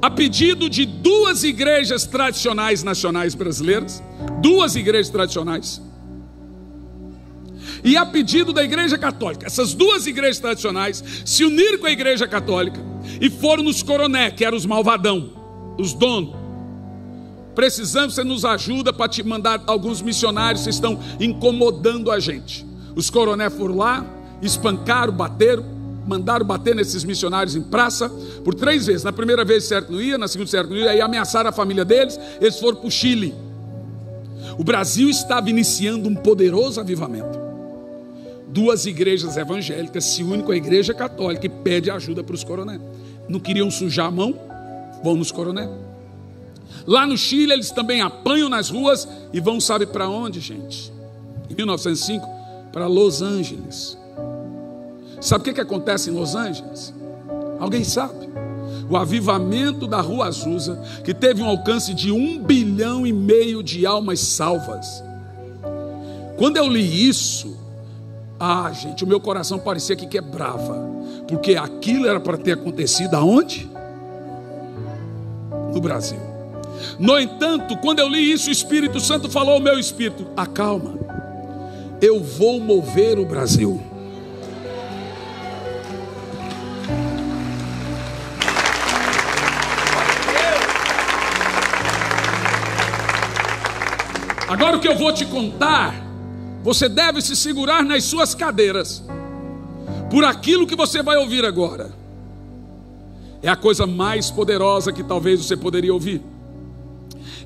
A pedido de duas igrejas tradicionais nacionais brasileiras, duas igrejas tradicionais, e a pedido da igreja católica, essas duas igrejas tradicionais se uniram com a igreja católica e foram nos coronéis, que eram os malvadão, os donos. Precisamos, você nos ajuda para te mandar alguns missionários, vocês estão incomodando a gente. Os coronéis foram lá, espancaram, bateram, mandaram bater nesses missionários em praça por 3 vezes. Na primeira vez certo não ia, na segunda certo não ia, aí ameaçaram a família deles, eles foram para o Chile. O Brasil estava iniciando um poderoso avivamento. Duas igrejas evangélicas se unem com a igreja católica e pedem ajuda para os coronéis. Não queriam sujar a mão? Vão nos coronéis. Lá no Chile eles também apanham nas ruas e vão, sabe para onde, gente? Em 1905, para Los Angeles. Sabe o que acontece em Los Angeles? Alguém sabe? O avivamento da Rua Azusa, que teve um alcance de 1,5 bilhão de almas salvas. Quando eu li isso, gente, o meu coração parecia que quebrava, porque aquilo era para ter acontecido aonde? No Brasil. No entanto, quando eu li isso, o Espírito Santo falou ao meu espírito: acalma, eu vou mover o Brasil. Agora o que eu vou te contar, você deve se segurar nas suas cadeiras, por aquilo que você vai ouvir agora. É a coisa mais poderosa que talvez você poderia ouvir.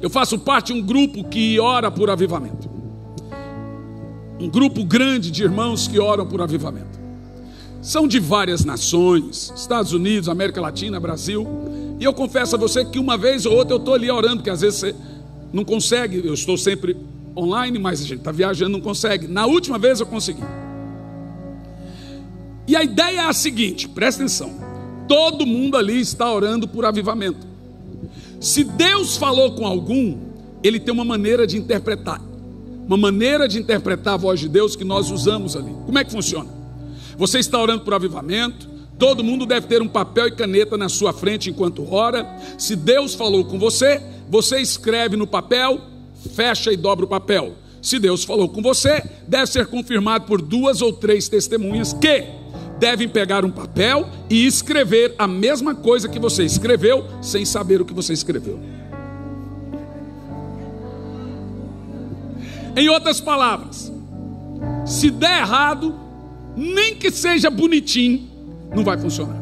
Eu faço parte de um grupo que ora por avivamento. Um grupo grande de irmãos que oram por avivamento. São de várias nações, Estados Unidos, América Latina, Brasil. E eu confesso a você que uma vez ou outra eu estou ali orando, porque às vezes você não consegue. Eu estou sempre online, mas a gente está viajando, não consegue. Na última vez eu consegui. E a ideia é a seguinte, presta atenção. Todo mundo ali está orando por avivamento. Se Deus falou com algum, Ele tem uma maneira de interpretar. Uma maneira de interpretar a voz de Deus que nós usamos ali. Como é que funciona? Você está orando por avivamento, todo mundo deve ter um papel e caneta na sua frente enquanto ora. Se Deus falou com você, você escreve no papel, fecha e dobra o papel. Se Deus falou com você, deve ser confirmado por 2 ou 3 testemunhas que devem pegar um papel e escrever a mesma coisa que você escreveu, sem saber o que você escreveu. Em outras palavras, se der errado, nem que seja bonitinho, não vai funcionar.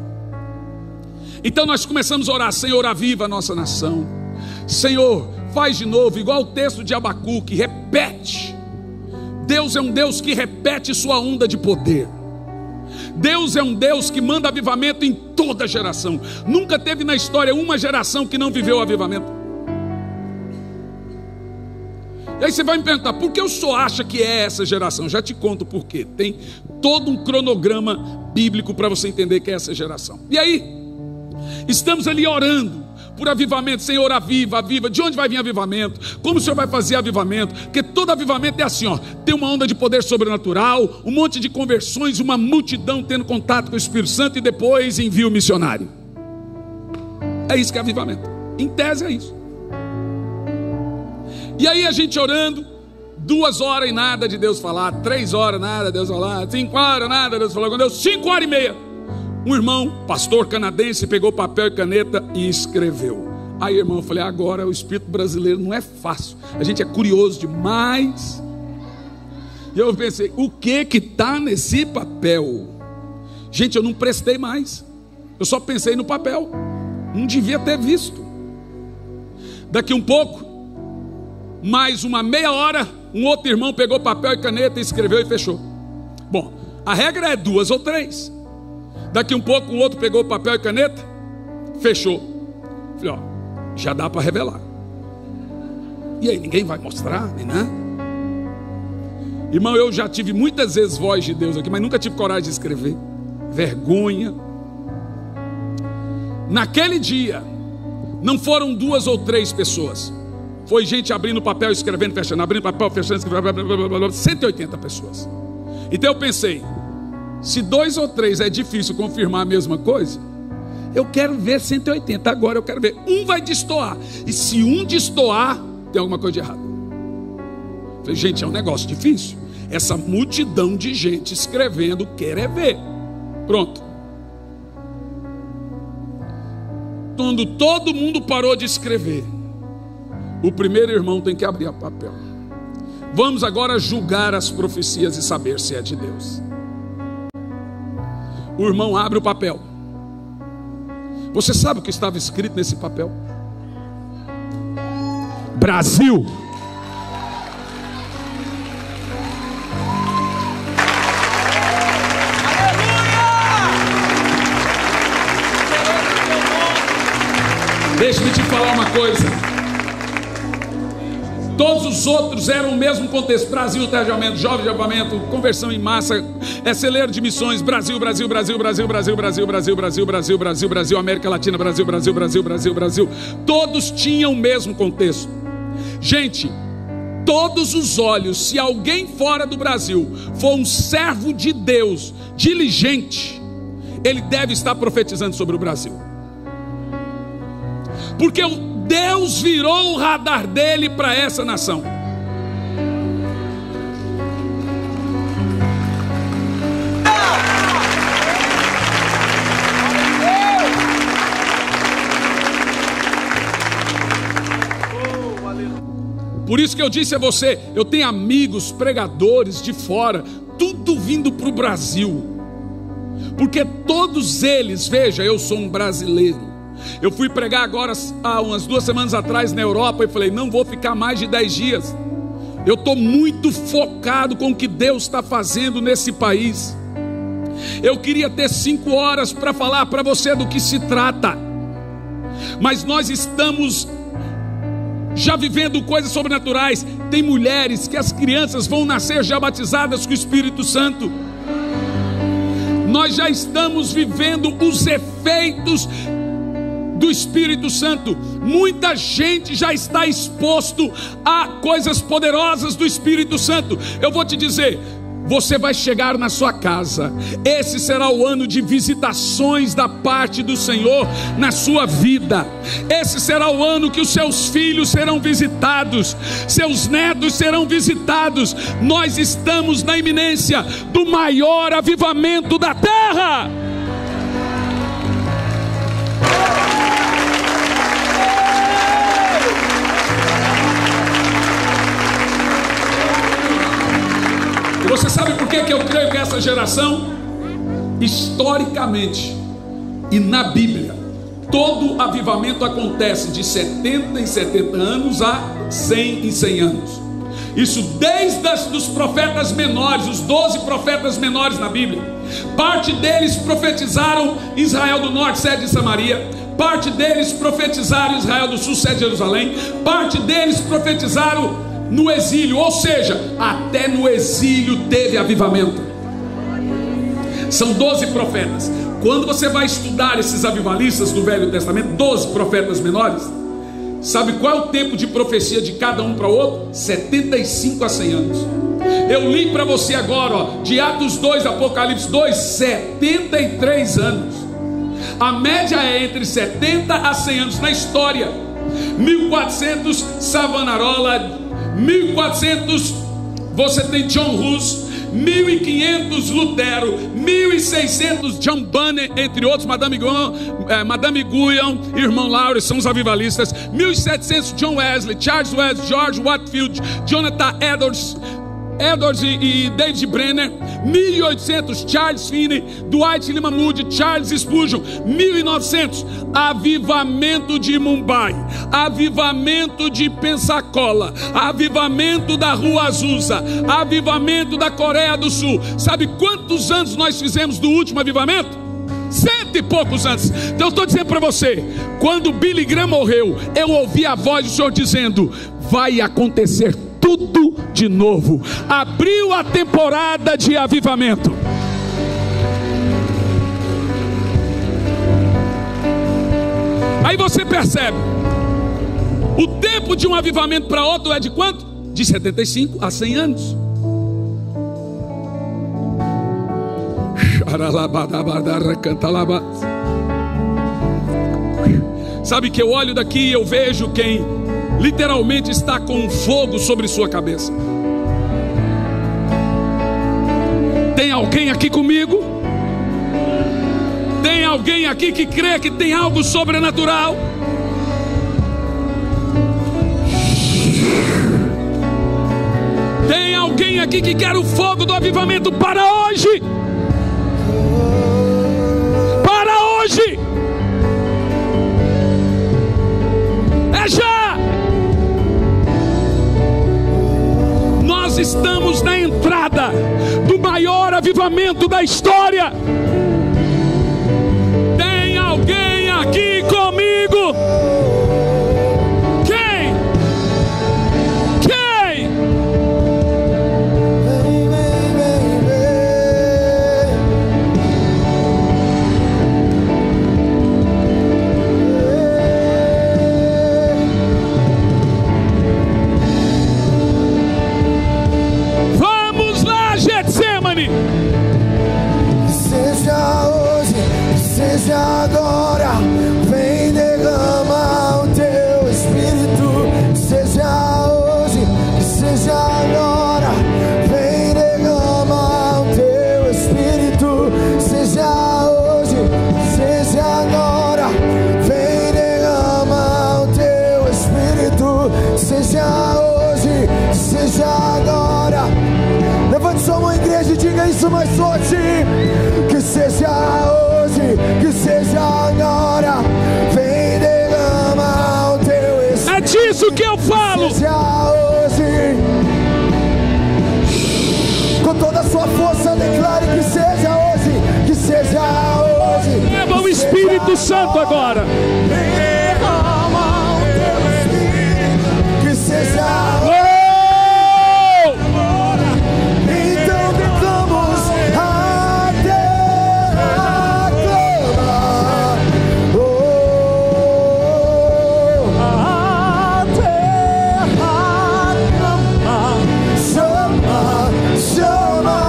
Então nós começamos a orar: Senhor, aviva a nossa nação. Senhor, faz de novo, igual o texto de Abacuque, repete. Deus é um Deus que repete sua onda de poder. Deus é um Deus que manda avivamento em toda geração. Nunca teve na história uma geração que não viveu avivamento. E aí você vai me perguntar: por que o senhor acha que é essa geração? Já te conto por quê. Tem todo um cronograma bíblico para você entender que é essa geração. E aí, estamos ali orando por avivamento. Senhor, aviva, aviva. De onde vai vir avivamento? Como o senhor vai fazer avivamento? Porque todo avivamento é assim, ó. Tem uma onda de poder sobrenatural, um monte de conversões, uma multidão tendo contato com o Espírito Santo e depois envio missionário. É isso que é avivamento. Em tese é isso. E aí a gente orando, 2 horas e nada de Deus falar, 3 horas nada de Deus falar, 5 horas nada de Deus falar. Quando deu 5 horas e meia, um irmão, pastor canadense, pegou papel e caneta e escreveu. Aí, irmão, eu falei: agora o espírito brasileiro não é fácil, a gente é curioso demais. E eu pensei: o que está nesse papel? Gente, eu não prestei mais, eu só pensei no papel, não devia ter visto. Daqui um pouco, mais uma meia hora, um outro irmão pegou papel e caneta e escreveu e fechou. Bom, a regra é 2 ou 3. Daqui um pouco, um outro pegou papel e caneta, fechou. Falei: ó, já dá para revelar. E aí, ninguém vai mostrar, nem nada. Irmão, eu já tive muitas vezes voz de Deus aqui, mas nunca tive coragem de escrever. Vergonha. Naquele dia, não foram 2 ou 3 pessoas. Foi gente abrindo papel, escrevendo, fechando, abrindo papel, fechando, escrevendo, 180 pessoas. Então eu pensei: Se 2 ou 3 é difícil confirmar a mesma coisa, eu quero ver 180. Agora eu quero ver. Um vai destoar. E se um destoar, tem alguma coisa de errado. Eu falei, gente, é um negócio difícil. Essa multidão de gente escrevendo quer é ver. Pronto. Quando todo mundo parou de escrever, o primeiro irmão tem que abrir o papel. Vamos agora julgar as profecias e saber se é de Deus. O irmão abre o papel. Você sabe o que estava escrito nesse papel? Brasil. Deixa-me te falar uma coisa. Todos os outros eram o mesmo contexto: Brasil, Trajamento, Jovem de Avivamento, Conversão em Massa, celeiro de missões, Brasil, Brasil, Brasil, Brasil, Brasil, Brasil, Brasil, Brasil, Brasil, Brasil, Brasil, América Latina, Brasil, Brasil, Brasil, Brasil, Brasil. Todos tinham o mesmo contexto. Gente, todos os olhos, se alguém fora do Brasil for um servo de Deus, diligente, ele deve estar profetizando sobre o Brasil. Porque Deus virou o radar dele para essa nação. Por isso que eu disse a você, eu tenho amigos pregadores de fora, tudo vindo para o Brasil. Porque todos eles, veja, eu sou um brasileiro. Eu fui pregar agora há umas 2 semanas atrás na Europa e falei, não vou ficar mais de 10 dias. Eu estou muito focado com o que Deus está fazendo nesse país. Eu queria ter 5 horas para falar para você do que se trata, mas nós estamos já vivendo coisas sobrenaturais. Tem mulheres que as crianças vão nascer já batizadas com o Espírito Santo. Nós já estamos vivendo os efeitos do Espírito Santo. Muita gente já está exposto a coisas poderosas do Espírito Santo. Eu vou te dizer, você vai chegar na sua casa, esse será o ano de visitações da parte do Senhor na sua vida. Esse será o ano que os seus filhos serão visitados, seus netos serão visitados. Nós estamos na iminência do maior avivamento da terra. Você sabe por que eu creio que essa geração, historicamente e na Bíblia, todo avivamento acontece de 70 em 70 anos a 100 em 100 anos. Isso desde os profetas menores, os 12 profetas menores na Bíblia. Parte deles profetizaram Israel do Norte, sede de Samaria. Parte deles profetizaram Israel do Sul, sede de Jerusalém. Parte deles profetizaram no exílio, ou seja, até no exílio teve avivamento. São 12 profetas. Quando você vai estudar esses avivalistas do Velho Testamento, 12 profetas menores, sabe qual é o tempo de profecia de cada um para o outro? 75 a 100 anos. Eu li para você agora, de Atos 2, Apocalipse 2, 73 anos. A média é entre 70 a 100 anos na história. 1400 Savonarola, 1400 você tem John Hus, 1500 Lutero, 1600 John Bunyan, entre outros, Madame Guyon, Irmão Laure, são os avivalistas. 1700 John Wesley, Charles Wesley, George Whitefield, Jonathan Edwards e David Brenner. 1800 Charles Finney, Dwight Lima Moody, Charles Spurgeon. 1900 avivamento de Mumbai, avivamento de Pensacola, avivamento da Rua Azusa, avivamento da Coreia do Sul. Sabe quantos anos nós fizemos do último avivamento? 100 e poucos anos. Então eu estou dizendo para você, quando Billy Graham morreu, eu ouvi a voz do Senhor dizendo, vai acontecer tudo de novo. Abriu a temporada de avivamento. Aí você percebe, o tempo de um avivamento para outro é de quanto? De 75 a 100 anos. Sabe que eu olho daqui e eu vejo quem literalmente está com um fogo sobre sua cabeça. Tem alguém aqui comigo? Tem alguém aqui que crê que tem algo sobrenatural? Tem alguém aqui que quer o fogo do avivamento para hoje? Para hoje! É já! Nós estamos na entrada do maior avivamento da história. Tem alguém aqui comigo? Quem? Quem? Vamos lá, Getsemane! Seja hoje, seja agora, vem derramar o teu Espírito. Seja hoje, seja agora, vem derramar o teu Espírito. Seja hoje, seja agora, vem derramar o teu Espírito. Seja hoje, seja agora. Levante sua mão, igreja, e diga isso mais forte. Que seja hoje, que seja agora, vem derramar o teu Espírito. É disso que eu falo. Que seja hoje, com toda a sua força, declare que seja hoje, que seja hoje. Leva o Espírito Santo agora. Vem derramar o teu Espírito. Que seja hoje. Então declaramos a terra clama, a terra clama, chama, chama,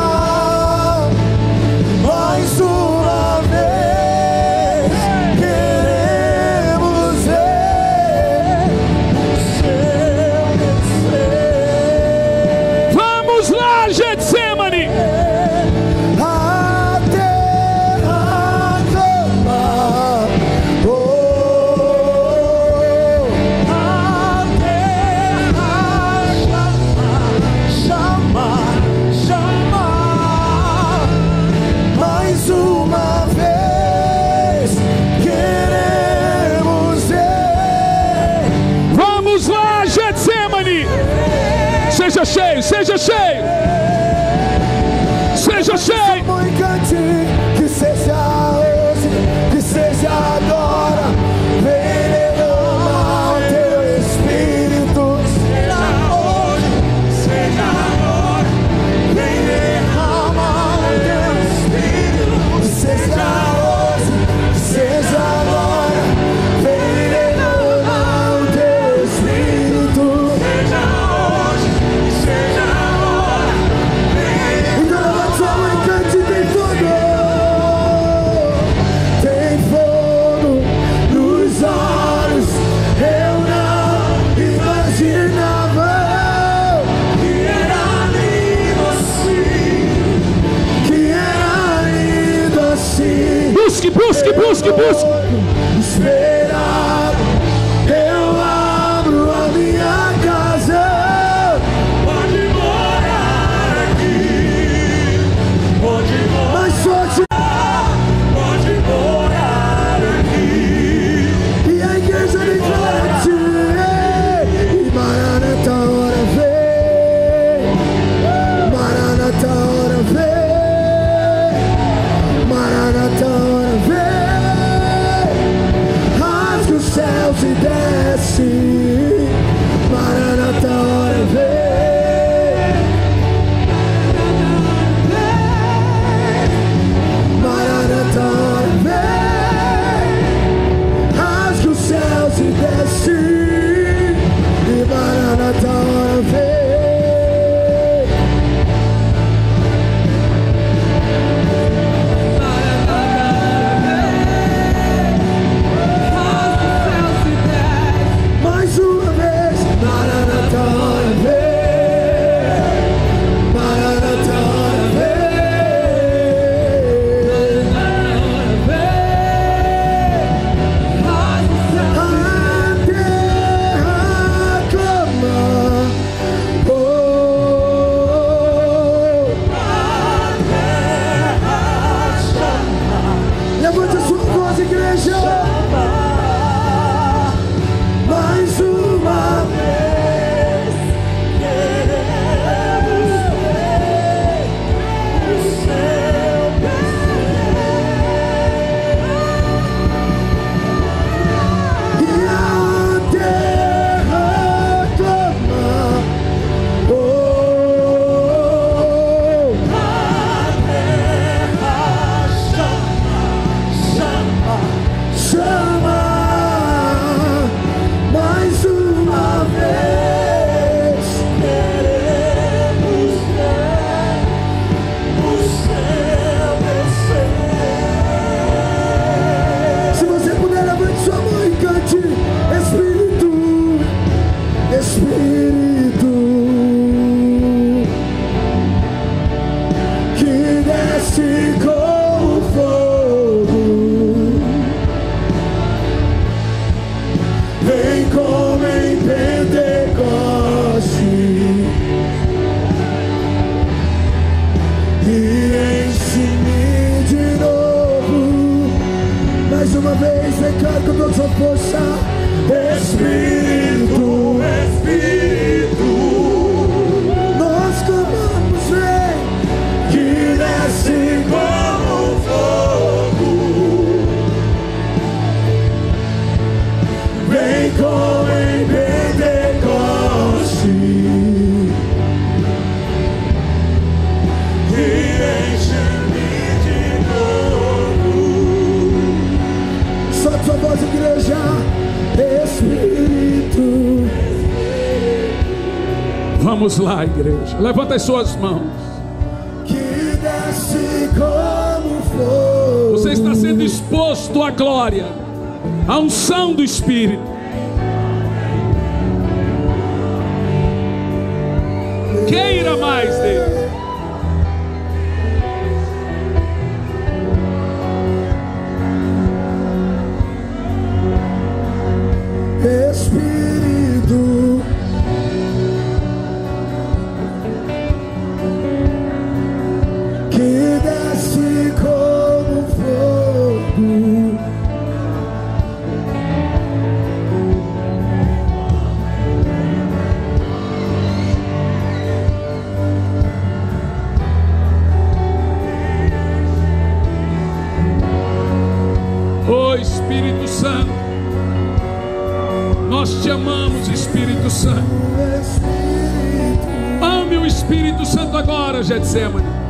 mais uma vez queremos ver seu descer. Vamos lá, Getsemane. A terra clama, a terra clama, chama, chama, mais uma vez queremos ver. Vamos lá, Getsemane. Seja cheio, seja cheio. Seja cheio. Muito cante, que seja hoje, que seja agora, vem derramar o teu Espírito. Seja hoje, seja agora, vem derramar o teu Espírito. Seja hoje, seja agora, vem derramar o teu Espírito. Seja hoje, seja agora, vem derramar. Então levante sua mão e cante. Vamos lá, igreja. Levanta as suas mãos. Você está sendo exposto à glória, à unção do Espírito. Queira mais dele. Espírito, que desce como fogo, oh Espírito Santo, nós te amamos, Espírito Santo. Ame o Espírito Santo agora, Getsemane.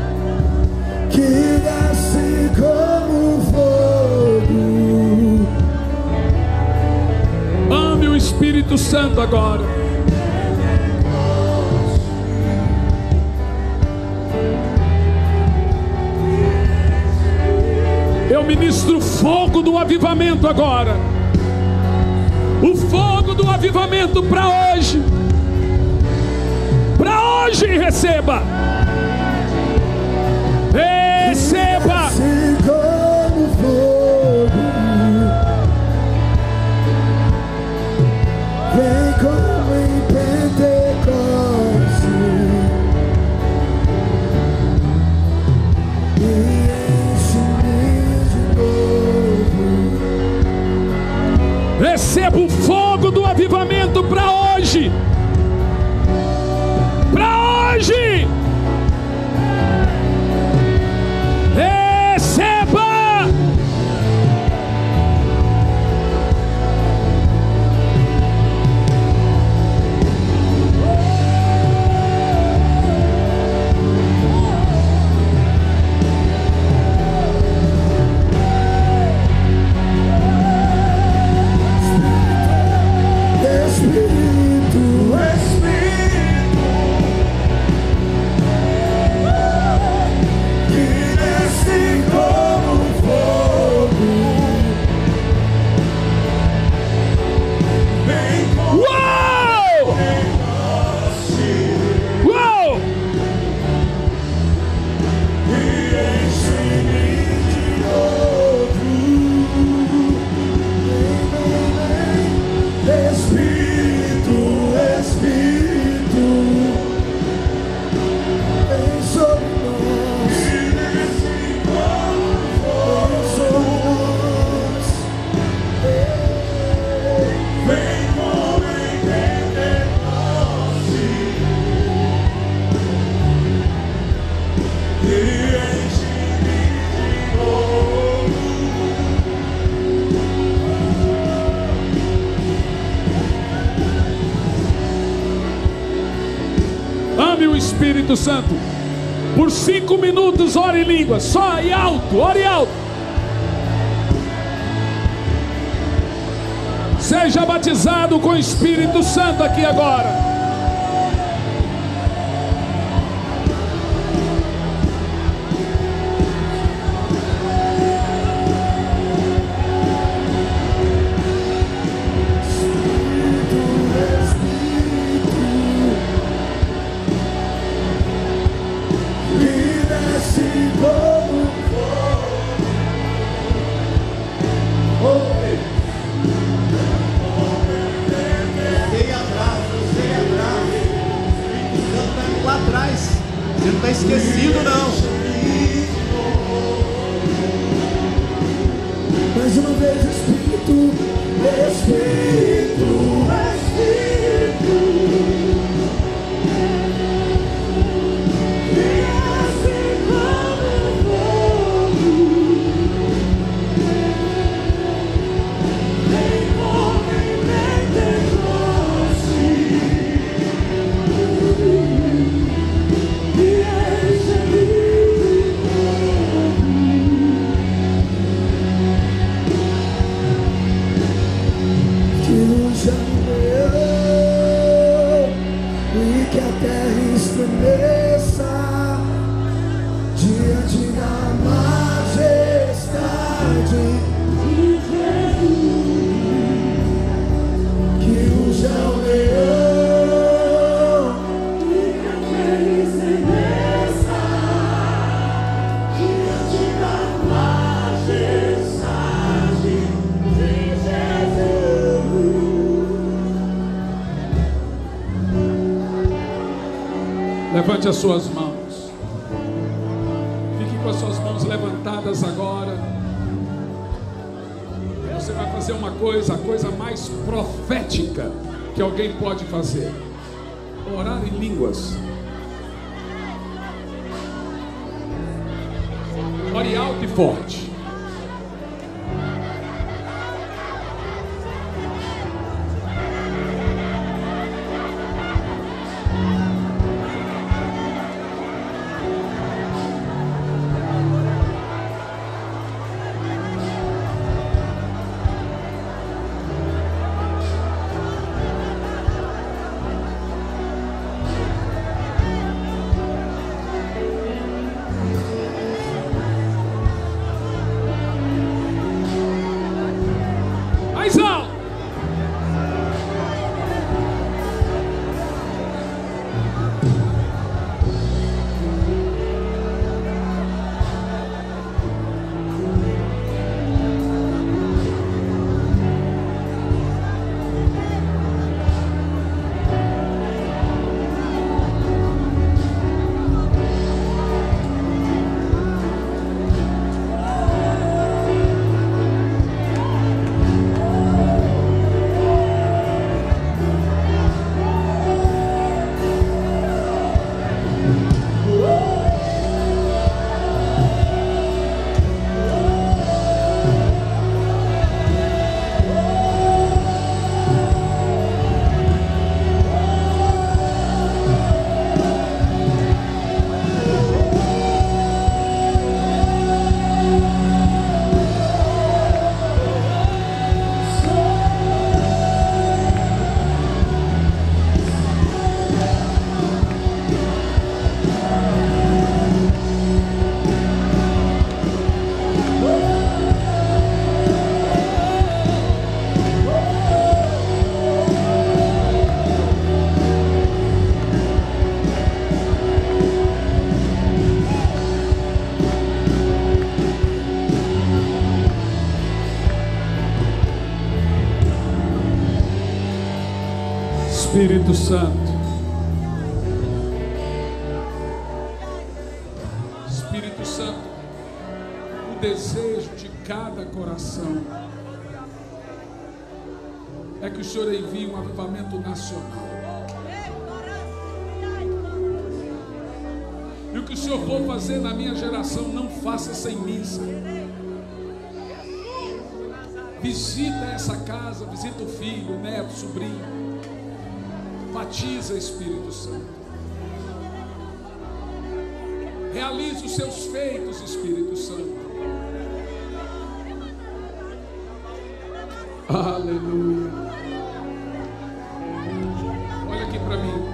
que desce como fogo, Ame o Espírito Santo agora. Eu ministro o fogo do avivamento agora. O fogo do avivamento para hoje. Para hoje, receba. Receba. desce como fogo, vem como em Pentecoste e enche-me de novo. Receba o fogo do avivamento para hoje. Para hoje. Chame o Espírito Santo. Por 5 minutos, ore em línguas. Só e alto, ore alto. Seja batizado com o Espírito Santo aqui agora. Você não está esquecido, não. Mais uma vez, Espírito, Espírito, Espírito. Desce como fogo. Vem como em Pentecoste. E que a terra estremeça diante da majestade de Jesus. Que ruja o leão e que a terra estremeça diante da majestade de Jesus. Levante as suas mãos. Fique com as suas mãos levantadas agora. Você vai fazer uma coisa, a coisa mais profética que alguém pode fazer: orar em línguas. Ore alto e forte. Mais alto. Espírito Santo, Espírito Santo, o desejo de cada coração é que o Senhor envie um avivamento nacional. E o que o Senhor for fazer na minha geração, não faça sem missa. Visita essa casa, visita o filho, o neto, o sobrinho. Batiza, Espírito Santo. Realize os seus feitos, Espírito Santo. Aleluia. Olha aqui para mim.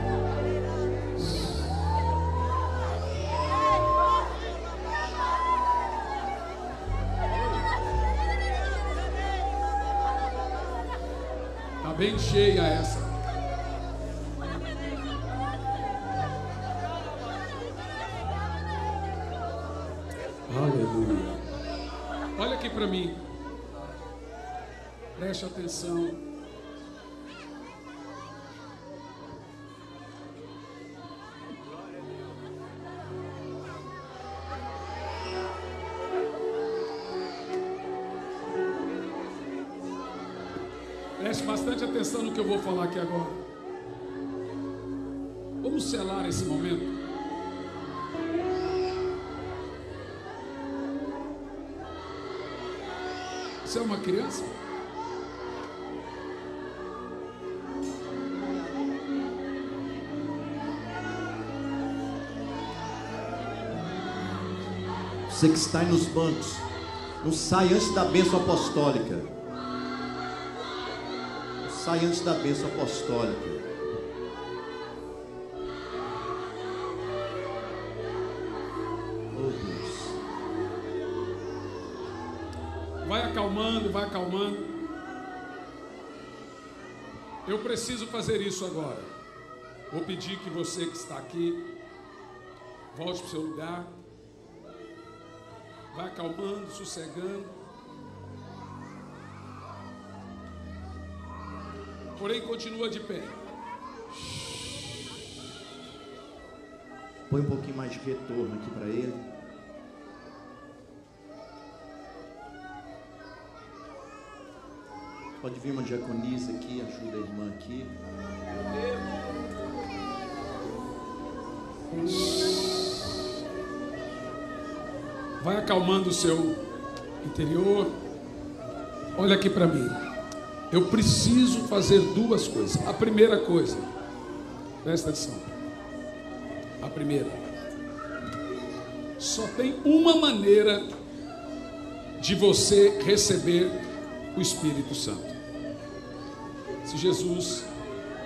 Está bem cheia essa. Aleluia. Olha aqui para mim. Preste atenção. Preste bastante atenção no que eu vou falar aqui agora. Vamos selar esse momento. Você é uma criança? Você que está aí nos bancos, não sai antes da bênção apostólica. Não sai antes da bênção apostólica. Oh Deus. Vai acalmando, vai acalmando. Eu preciso fazer isso agora. Vou pedir que você que está aqui volte para o seu lugar. Vai acalmando, sossegando. Porém, continua de pé. Põe um pouquinho mais de retorno aqui para ele. Pode vir uma diaconisa aqui, ajuda a irmã aqui. Vai acalmando o seu interior. Olha aqui para mim. Eu preciso fazer duas coisas. A primeira coisa, presta atenção. A primeira, só tem uma maneira de você receber o Espírito Santo. Se Jesus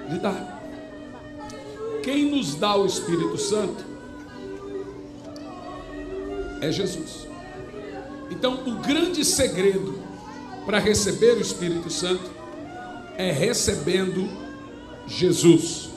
lhe dá. Quem nos dá o Espírito Santo é Jesus. Então, o grande segredo para receber o Espírito Santo é recebendo Jesus.